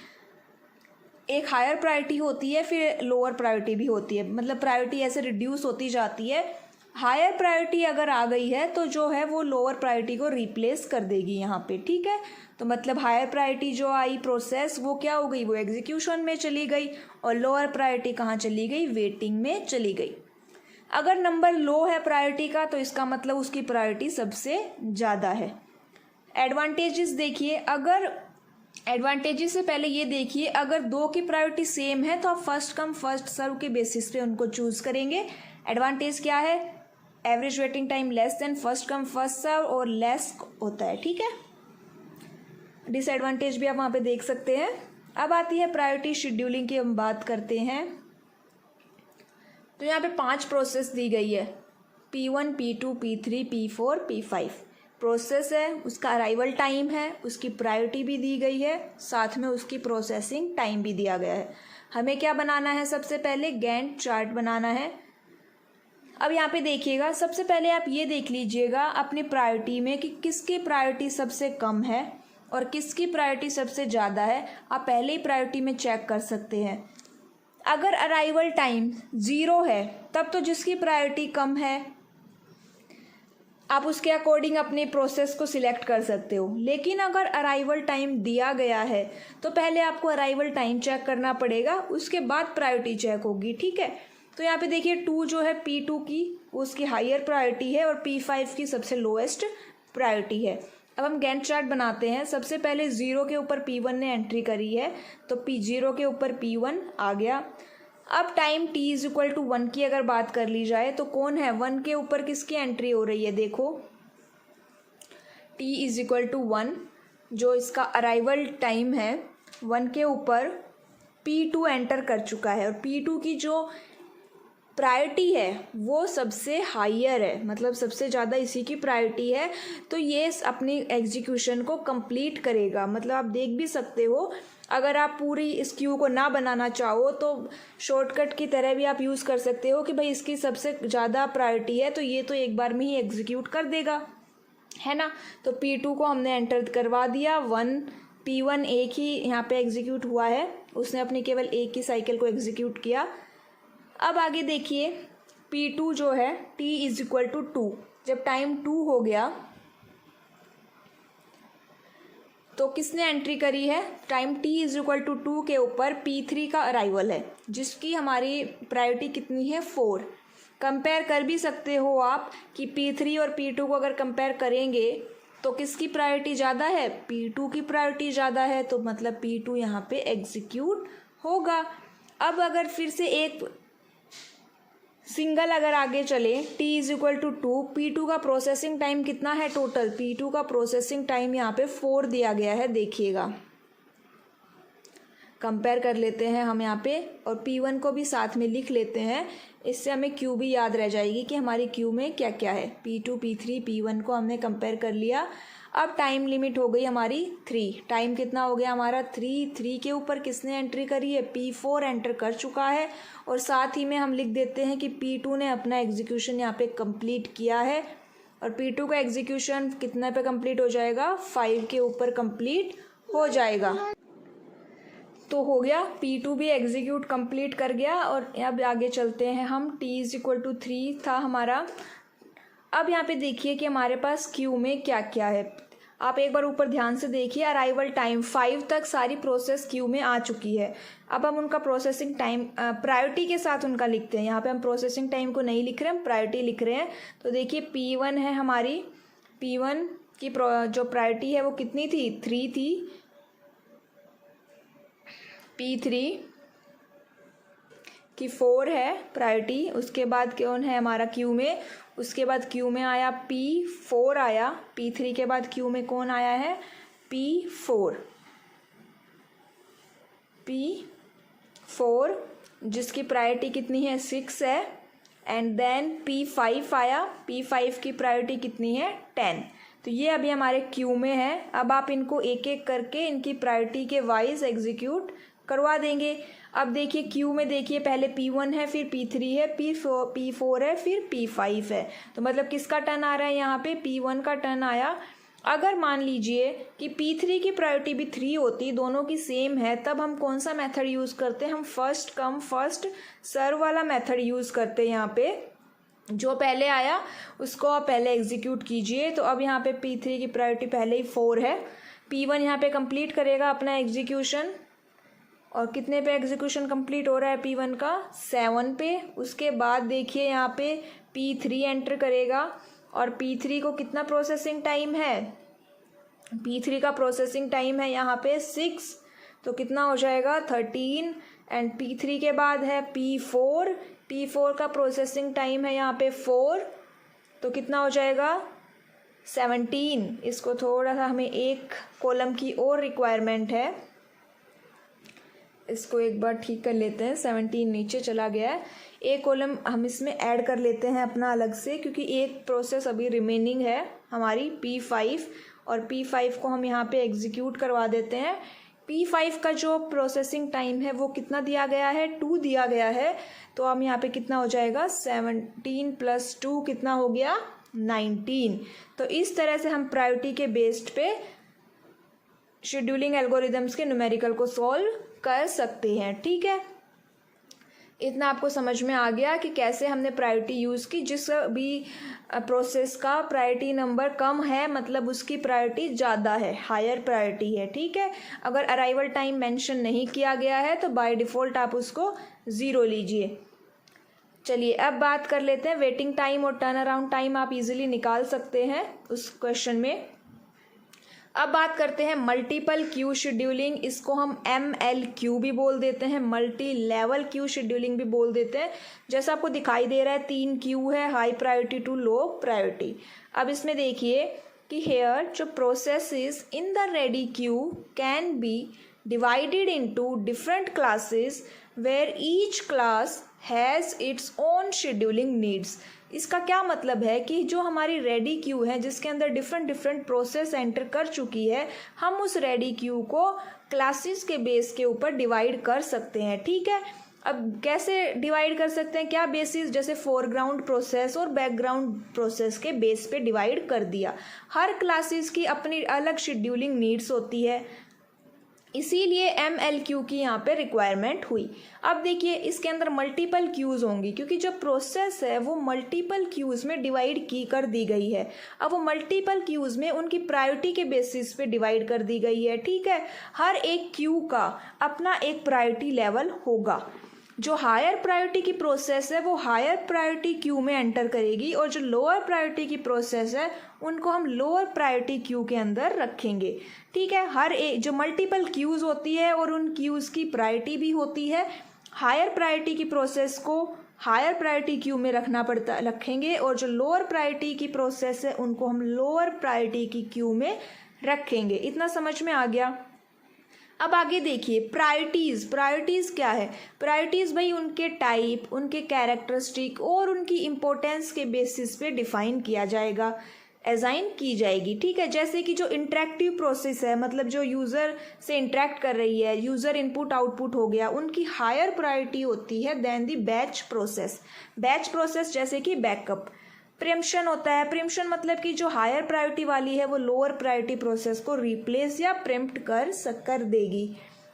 एक हायर प्रायोरिटी होती है, फिर लोअर प्रायोरिटी भी होती है, मतलब प्रायोरिटी ऐसे रिड्यूस होती जाती है। हायर प्रायोरिटी अगर आ गई है तो जो है वो लोअर प्रायोरिटी को रिप्लेस कर देगी यहाँ पे, ठीक है। तो मतलब हायर प्रायोरिटी जो आई प्रोसेस वो क्या हो गई? वो एग्जीक्यूशन में चली गई। और लोअर प्रायोरिटी कहाँ चली गई? वेटिंग में चली गई। अगर नंबर लो है प्रायोरिटी का तो इसका मतलब उसकी प्रायोरिटी सबसे ज़्यादा है। एडवांटेजेस देखिए, अगर एडवांटेजेस से पहले ये देखिए, अगर दो की प्रायोरिटी सेम है तो आप फर्स्ट कम फर्स्ट सर्व के बेसिस पे उनको चूज़ करेंगे। एडवांटेज क्या है? Average waiting time less than first come first serve और लेस होता है, ठीक है। डिसएडवांटेज भी आप वहाँ पे देख सकते हैं। अब आती है प्रायोरिटी शेड्यूलिंग की हम बात करते हैं। तो यहाँ पे 5 प्रोसेस दी गई है, P1, P2, P3, P4, P5 process है। उसका अराइवल टाइम है, उसकी प्रायोरिटी भी दी गई है, साथ में उसकी प्रोसेसिंग टाइम भी दिया गया है। हमें क्या बनाना है? सबसे पहले गैंट चार्ट बनाना है। अब यहाँ पे देखिएगा, सबसे पहले आप ये देख लीजिएगा अपनी प्रायोरिटी में कि किसकी प्रायोरिटी सबसे कम है और किसकी प्रायोरिटी सबसे ज़्यादा है। आप पहले ही प्रायोरिटी में चेक कर सकते हैं। अगर अराइवल टाइम 0 है तब तो जिसकी प्रायोरिटी कम है आप उसके अकॉर्डिंग अपने प्रोसेस को सिलेक्ट कर सकते हो। लेकिन अगर अराइवल टाइम दिया गया है तो पहले आपको अराइवल टाइम चेक करना पड़ेगा, उसके बाद प्रायोरिटी चेक होगी, ठीक है। तो यहाँ पे देखिए 2 जो है P2 की उसकी हायर प्रायोरिटी है और P5 की सबसे लोएस्ट प्रायोरिटी है। अब हम गैंट चार्ट बनाते हैं। सबसे पहले 0 के ऊपर P1 ने एंट्री करी है तो P0 के ऊपर P1 आ गया। अब time t is equal to 1 की अगर बात कर ली जाए तो कौन है? 1 के ऊपर किसकी एंट्री हो रही है? देखो t इज इक्वल टू 1 जो इसका अराइवल टाइम है 1 के ऊपर P2 एंटर कर चुका है और P2 की जो प्रायोरिटी है वो सबसे हायर है, मतलब सबसे ज़्यादा इसी की प्रायोरिटी है। तो ये अपनी एग्जीक्यूशन को कंप्लीट करेगा। मतलब आप देख भी सकते हो, अगर आप पूरी इस क्यू को ना बनाना चाहो तो शॉर्टकट की तरह भी आप यूज़ कर सकते हो कि भाई इसकी सबसे ज़्यादा प्रायोरिटी है तो ये तो एक बार में ही एग्जीक्यूट कर देगा, है ना। तो P2 को हमने एंटर करवा दिया। P1 एक ही यहाँ पे एग्जीक्यूट हुआ है, उसने अपनी केवल एक ही साइकिल को एग्जीक्यूट किया। अब आगे देखिए P2 जो है t इज इक्वल टू 2, जब टाइम 2 हो गया तो किसने एंट्री करी है? Time t is equal to 2 के ऊपर P3 का अराइवल है जिसकी हमारी प्रायोरिटी कितनी है? 4। कंपेयर कर भी सकते हो आप कि P3 और P2 को अगर कंपेयर करेंगे तो किसकी प्रायोरिटी ज़्यादा है? P2 की प्रायोरिटी ज़्यादा है, तो मतलब P2 यहाँ पे एग्जीक्यूट होगा। अब अगर फिर से एक सिंगल अगर आगे चले t is equal to 2, P2 का प्रोसेसिंग टाइम कितना है टोटल? P2 का प्रोसेसिंग टाइम यहाँ पे 4 दिया गया है, देखिएगा। कंपेयर कर लेते हैं हम यहाँ पे और P1 को भी साथ में लिख लेते हैं, इससे हमें Q भी याद रह जाएगी कि हमारी Q में क्या क्या है। P2, P3, P1 को हमने कंपेयर कर लिया। अब टाइम लिमिट हो गई हमारी 3। टाइम कितना हो गया हमारा? 3 के ऊपर किसने एंट्री करी है? P4 एंटर कर चुका है और साथ ही में हम लिख देते हैं कि P2 ने अपना एग्जीक्यूशन यहाँ पे कंप्लीट किया है और P2 का एग्जीक्यूशन कितने पे कंप्लीट हो जाएगा? 5 के ऊपर कंप्लीट हो जाएगा। तो हो गया, P2 भी एग्जीक्यूट कंप्लीट कर गया। और अब आगे चलते हैं हम। t इज इक्वल टू 3 था हमारा। अब यहाँ पे देखिए कि हमारे पास क्यू में क्या क्या है। आप एक बार ऊपर ध्यान से देखिए, अराइवल टाइम 5 तक सारी प्रोसेस क्यू में आ चुकी है। अब हम उनका प्रोसेसिंग टाइम प्रायोरिटी के साथ उनका लिखते हैं। यहाँ पे हम प्रोसेसिंग टाइम को नहीं लिख रहे, हम प्रायोरिटी लिख रहे हैं। तो देखिए P1 है हमारी, P1 की जो प्रायोरिटी है वो कितनी थी? 3 थी। P3 की 4 है प्रायोरिटी। उसके बाद कौन है हमारा क्यू में? उसके बाद क्यू में आया P4 आया। P3 के बाद क्यू में कौन आया है? P4 जिसकी प्रायोरिटी कितनी है? 6 है। एंड देन P5 आया। P5 की प्रायोरिटी कितनी है? 10। तो ये अभी हमारे क्यू में है। अब आप इनको एक एक करके इनकी प्रायोरिटी के वाइज एग्जीक्यूट करवा देंगे। अब देखिए क्यू में देखिए पहले P1 है, फिर P3 है, P4 है, फिर P5 है। तो मतलब किसका टर्न आ रहा है यहाँ पे? P1 का टर्न आया। अगर मान लीजिए कि P3 की प्रायोरिटी भी 3 होती, दोनों की सेम है, तब हम कौन सा मेथड यूज़ करते हैं? हम फर्स्ट कम फर्स्ट सर्व वाला मेथड यूज़ करते हैं। यहाँ पे जो पहले आया उसको आप पहले एग्जीक्यूट कीजिए। तो अब यहाँ पे P3 की प्रायोरिटी पहले ही 4 है, P1 यहाँ पे कंप्लीट करेगा अपना एग्जीक्यूशन। और कितने पे एग्जीक्यूशन कंप्लीट हो रहा है P1 का? 7 पे। उसके बाद देखिए यहाँ पे P3 एंटर करेगा और P3 को कितना प्रोसेसिंग टाइम है? P3 का प्रोसेसिंग टाइम है यहाँ पे 6, तो कितना हो जाएगा? 13। एंड P3 के बाद है P4 का प्रोसेसिंग टाइम है यहाँ पे 4, तो कितना हो जाएगा? 17। इसको थोड़ा सा हमें एक कॉलम की और रिक्वायरमेंट है, इसको एक बार ठीक कर लेते हैं। 17 नीचे चला गया है, एक कॉलम हम इसमें ऐड कर लेते हैं अपना अलग से, क्योंकि एक प्रोसेस अभी रिमेनिंग है हमारी P5, और P5 को हम यहाँ पे एग्जीक्यूट करवा देते हैं। P5 का जो प्रोसेसिंग टाइम है वो कितना दिया गया है? 2 दिया गया है। तो हम यहाँ पे कितना हो जाएगा? 17 + 2 कितना हो गया? 19। तो इस तरह से हम प्रायोरिटी के बेस्ड पे शेड्यूलिंग एल्गोरिदम्स के न्यूमेरिकल को सॉल्व कर सकते हैं। ठीक है, इतना आपको समझ में आ गया कि कैसे हमने प्रायोरिटी यूज़ की। जिस भी प्रोसेस का प्रायोरिटी नंबर कम है मतलब उसकी प्रायोरिटी ज़्यादा है, हायर प्रायोरिटी है। ठीक है, अगर अराइवल टाइम मेंशन नहीं किया गया है तो बाय डिफ़ॉल्ट आप उसको 0 लीजिए। चलिए अब बात कर लेते हैं वेटिंग टाइम और टर्न अराउंड टाइम। आप इजीली निकाल सकते हैं उस क्वेश्चन में। अब बात करते हैं मल्टीपल क्यू शेड्यूलिंग। इसको हम MLQ भी बोल देते हैं, मल्टी लेवल क्यू शेड्यूलिंग भी बोल देते हैं। जैसा आपको दिखाई दे रहा है 3 क्यू है, high priority to low priority. अब इसमें देखिए कि हेयर जो processes in the ready queue can be divided into different classes where each class has its own scheduling needs. इसका क्या मतलब है कि जो हमारी रेडी क्यू है जिसके अंदर डिफरेंट प्रोसेस एंटर कर चुकी है, हम उस रेडी क्यू को क्लासेस के बेस के ऊपर डिवाइड कर सकते हैं। ठीक है, अब कैसे डिवाइड कर सकते हैं? क्या बेसिस? जैसे फोरग्राउंड प्रोसेस और बैकग्राउंड प्रोसेस के बेस पे डिवाइड कर दिया। हर क्लासेस की अपनी अलग शेड्यूलिंग नीड्स होती है, इसीलिए MLQ की यहाँ पे रिक्वायरमेंट हुई। अब देखिए इसके अंदर मल्टीपल क्यूज़ होंगी, क्योंकि जो प्रोसेस है वो मल्टीपल क्यूज़ में डिवाइड कर दी गई है। अब वो मल्टीपल क्यूज़ में उनकी प्रायोरिटी के बेसिस पे डिवाइड कर दी गई है। ठीक है, हर एक क्यू का अपना एक प्रायोरिटी लेवल होगा। जो हायर प्रायोरिटी की प्रोसेस है वो हायर प्रायोरिटी क्यू में एंटर करेगी, और जो लोअर प्रायोरिटी की प्रोसेस है उनको हम लोअर प्रायोरिटी क्यू के अंदर रखेंगे। ठीक है, हर एक जो मल्टीपल क्यूज़ होती है और उन क्यूज़ की प्रायोरिटी भी होती है। हायर प्रायोरिटी की प्रोसेस को हायर प्रायोरिटी क्यू में रखेंगे, और जो लोअर प्रायोरिटी की प्रोसेस है उनको हम लोअर प्रायोरिटी की क्यू में रखेंगे। इतना समझ में आ गया? अब आगे देखिए प्रायोरिटीज़ क्या है? प्रायोरिटीज़ भाई उनके टाइप, उनके कैरेक्टरिस्टिक और उनकी इम्पोर्टेंस के बेसिस पे डिफाइन किया जाएगा, असाइन की जाएगी। ठीक है, जैसे कि जो इंटरेक्टिव प्रोसेस है, मतलब जो यूज़र से इंटरेक्ट कर रही है, यूज़र इनपुट आउटपुट हो गया, उनकी हायर प्रायोरिटी होती है देन दी बैच प्रोसेस जैसे कि बैकअप। प्रिम्पशन होता है, प्रिम्पशन मतलब कि जो हायर प्रायोरिटी वाली है वो लोअर प्रायोरिटी प्रोसेस को रिप्लेस या प्रिम्प्ट कर देगी।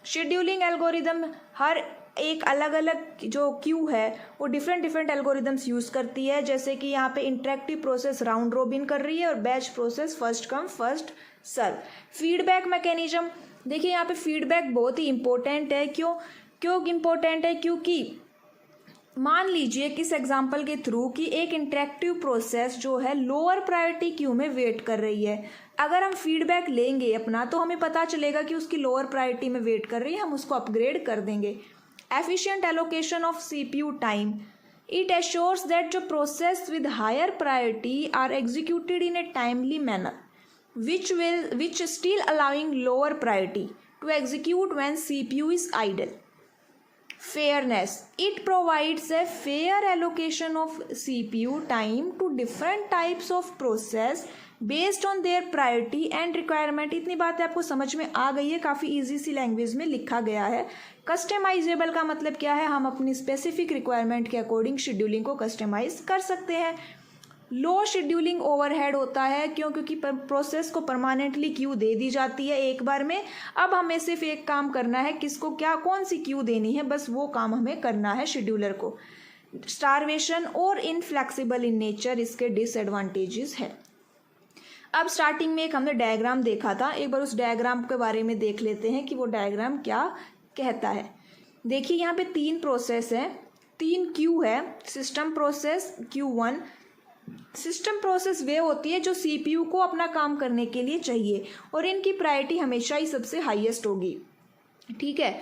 शेड्यूलिंग एल्गोरिदम हर एक अलग अलग जो क्यू है वो डिफरेंट एल्गोरिदम्स यूज़ करती है। जैसे कि यहाँ पे इंटरेक्टिव प्रोसेस राउंड रोबिन कर रही है और batch process first come first serve. Feedback mechanism, देखिए यहाँ पे फीडबैक बहुत ही इंपॉर्टेंट है। क्यों इम्पोर्टेंट है? क्योंकि मान लीजिए किस एग्जाम्पल के थ्रू कि एक इंटरेक्टिव प्रोसेस जो है लोअर प्रायोरिटी क्यू में वेट कर रही है। अगर हम फीडबैक लेंगे अपना तो हमें पता चलेगा कि उसकी लोअर प्रायोरिटी में वेट कर रही है, हम उसको अपग्रेड कर देंगे। Efficient allocation of CPU time, it assures that जो process with higher priority are executed in a timely manner which still allowing lower priority to execute when CPU is idle. Fairness, it provides a fair allocation of CPU time to different types of process based on their priority and requirement. इतनी बातें आपको समझ में आ गई है, काफ़ी easy सी language में लिखा गया है। कस्टमाइजेबल का मतलब क्या है, हम अपनी स्पेसिफिक रिक्वायरमेंट के अकॉर्डिंग शेड्यूलिंग को कस्टमाइज कर सकते हैं। लो शेड्यूलिंग ओवरहेड होता है क्योंकि प्रोसेस को परमानेंटली क्यू दे दी जाती है एक बार में। अब हमें सिर्फ एक काम करना है, किसको क्या कौन सी क्यू देनी है, बस वो काम हमें करना है शेड्यूलर को। स्टारवेशन और इनफ्लेक्सिबल इन नेचर इसके डिसएडवांटेजेस है। अब स्टार्टिंग में एक हमने डायग्राम देखा था, एक बार उस डायग्राम के बारे में देख लेते हैं कि वो डायग्राम क्या कहता है। देखिए यहाँ पे 3 प्रोसेस है, 3 क्यू है। System process Q1। System process वे होती है जो CPU को अपना काम करने के लिए चाहिए और इनकी प्रायोरिटी हमेशा ही सबसे हाईएस्ट होगी, ठीक है।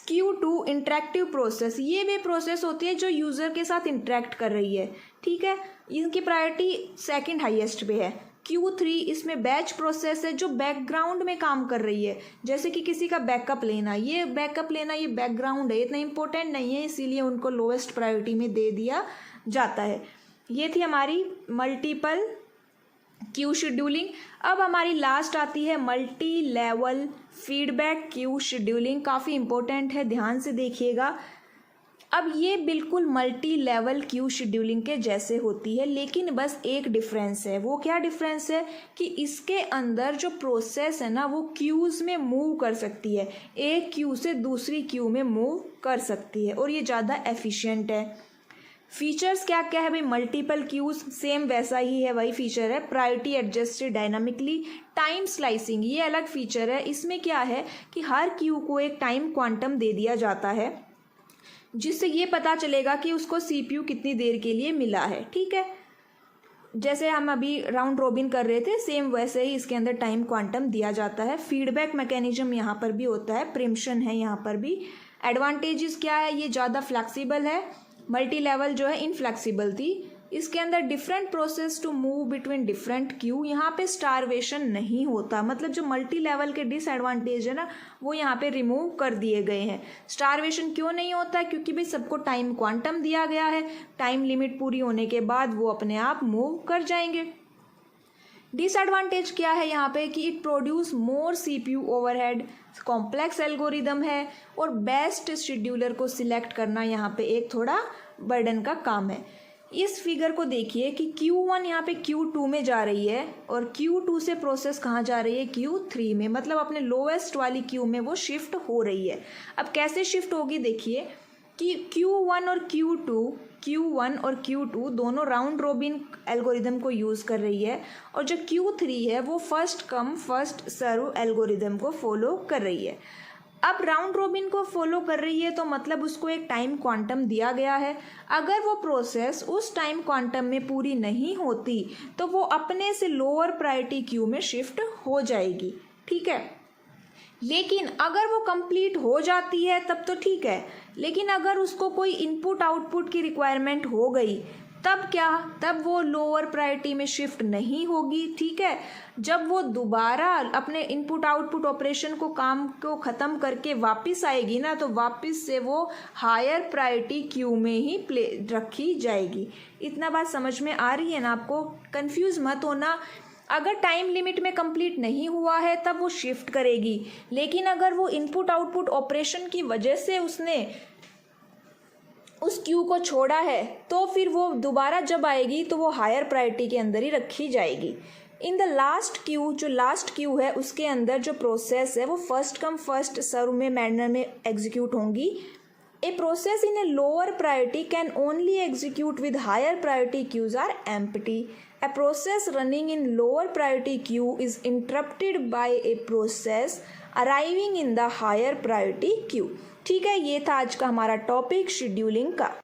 Q2 इंटरेक्टिव प्रोसेस, ये वे प्रोसेस होती है जो यूज़र के साथ इंटरेक्ट कर रही है, ठीक है, इनकी प्रायोरिटी सेकंड हाईएस्ट पे है। Q3 इसमें बैच प्रोसेस है जो बैकग्राउंड में काम कर रही है, जैसे कि किसी का बैकअप लेना, ये बैकग्राउंड है, इतना इंपॉर्टेंट नहीं है, इसीलिए उनको लोएस्ट प्रायोरिटी में दे दिया जाता है। ये थी हमारी मल्टीपल क्यू शेड्यूलिंग। अब हमारी लास्ट आती है multi level feedback queue scheduling, काफ़ी इंपॉर्टेंट है, ध्यान से देखिएगा। अब ये बिल्कुल मल्टी लेवल क्यू शेड्यूलिंग के जैसे होती है, लेकिन बस एक डिफरेंस है। वो क्या डिफरेंस है कि इसके अंदर जो प्रोसेस है ना वो क्यूज़ में मूव कर सकती है, एक क्यू से दूसरी क्यू में मूव कर सकती है और ये ज़्यादा एफिशिएंट है। फीचर्स क्या क्या है भाई, मल्टीपल क्यूज सेम वैसा ही है, वही फीचर है। Priority adjusted dynamically, time slicing ये अलग फीचर है। इसमें क्या है कि हर क्यू को एक टाइम क्वांटम दे दिया जाता है जिससे ये पता चलेगा कि उसको CPU कितनी देर के लिए मिला है, ठीक है। जैसे हम अभी राउंड रॉबिन कर रहे थे, सेम वैसे ही इसके अंदर टाइम क्वांटम दिया जाता है। फीडबैक मैकेनिज्म यहाँ पर भी होता है, प्रिम्पशन है यहाँ पर भी। एडवांटेजेस क्या है, ये ज़्यादा फ्लैक्सीबल है, मल्टी लेवल जो है इनफ्लेक्सिबल थी। इसके अंदर different process to move between different queue, यहाँ पे स्टारवेशन नहीं होता, मतलब जो मल्टी लेवल के डिसएडवांटेज है ना वो यहाँ पे रिमूव कर दिए गए हैं। स्टारवेशन क्यों नहीं होता, क्योंकि भाई सबको टाइम क्वांटम दिया गया है, टाइम लिमिट पूरी होने के बाद वो अपने आप मूव कर जाएंगे। डिसएडवांटेज क्या है यहाँ पे कि it produce more CPU overhead, complex algorithm है और बेस्ट शेड्यूलर को सिलेक्ट करना यहाँ पे एक थोड़ा बर्डन का काम है। इस फिगर को देखिए कि Q1 यहाँ पे Q2 में जा रही है और Q2 से प्रोसेस कहाँ जा रही है, Q3 में, मतलब अपने लोएस्ट वाली क्यू में वो शिफ्ट हो रही है। अब कैसे शिफ्ट होगी, देखिए कि Q1 और Q2 दोनों राउंड रोबिन एल्गोरिदम को यूज़ कर रही है और जो Q3 है वो first come first serve algorithm को फॉलो कर रही है। अब राउंड रोबिन को फॉलो कर रही है तो मतलब उसको एक टाइम क्वांटम दिया गया है। अगर वो प्रोसेस उस टाइम क्वांटम में पूरी नहीं होती तो वो अपने से लोअर प्रायोरिटी क्यू में शिफ्ट हो जाएगी, ठीक है। लेकिन अगर वो कंप्लीट हो जाती है तब तो ठीक है, लेकिन अगर उसको कोई इनपुट आउटपुट की रिक्वायरमेंट हो गई तब क्या, तब वो लोअर प्रायोरिटी में शिफ्ट नहीं होगी, ठीक है। जब वो दोबारा अपने इनपुट आउटपुट ऑपरेशन को काम को ख़त्म करके वापस आएगी ना तो वापस से वो हायर प्रायोरिटी क्यू में ही रखी जाएगी। इतना बात समझ में आ रही है ना आपको, कंफ्यूज मत होना। अगर टाइम लिमिट में कंप्लीट नहीं हुआ है तब वो शिफ्ट करेगी, लेकिन अगर वो इनपुट आउटपुट ऑपरेशन की वजह से उसने उस क्यू को छोड़ा है तो फिर वो दोबारा जब आएगी तो वो हायर प्रायोरिटी के अंदर ही रखी जाएगी। इन द लास्ट क्यू, जो लास्ट क्यू है उसके अंदर जो प्रोसेस है वो फर्स्ट कम फर्स्ट सर्व में मैनर में एग्जीक्यूट होंगी। A process in a lower priority can only execute with higher priority queues are empty. A process running in lower priority queue is interrupted by a process arriving in the higher priority queue। ठीक है, ये था आज का हमारा topic scheduling का।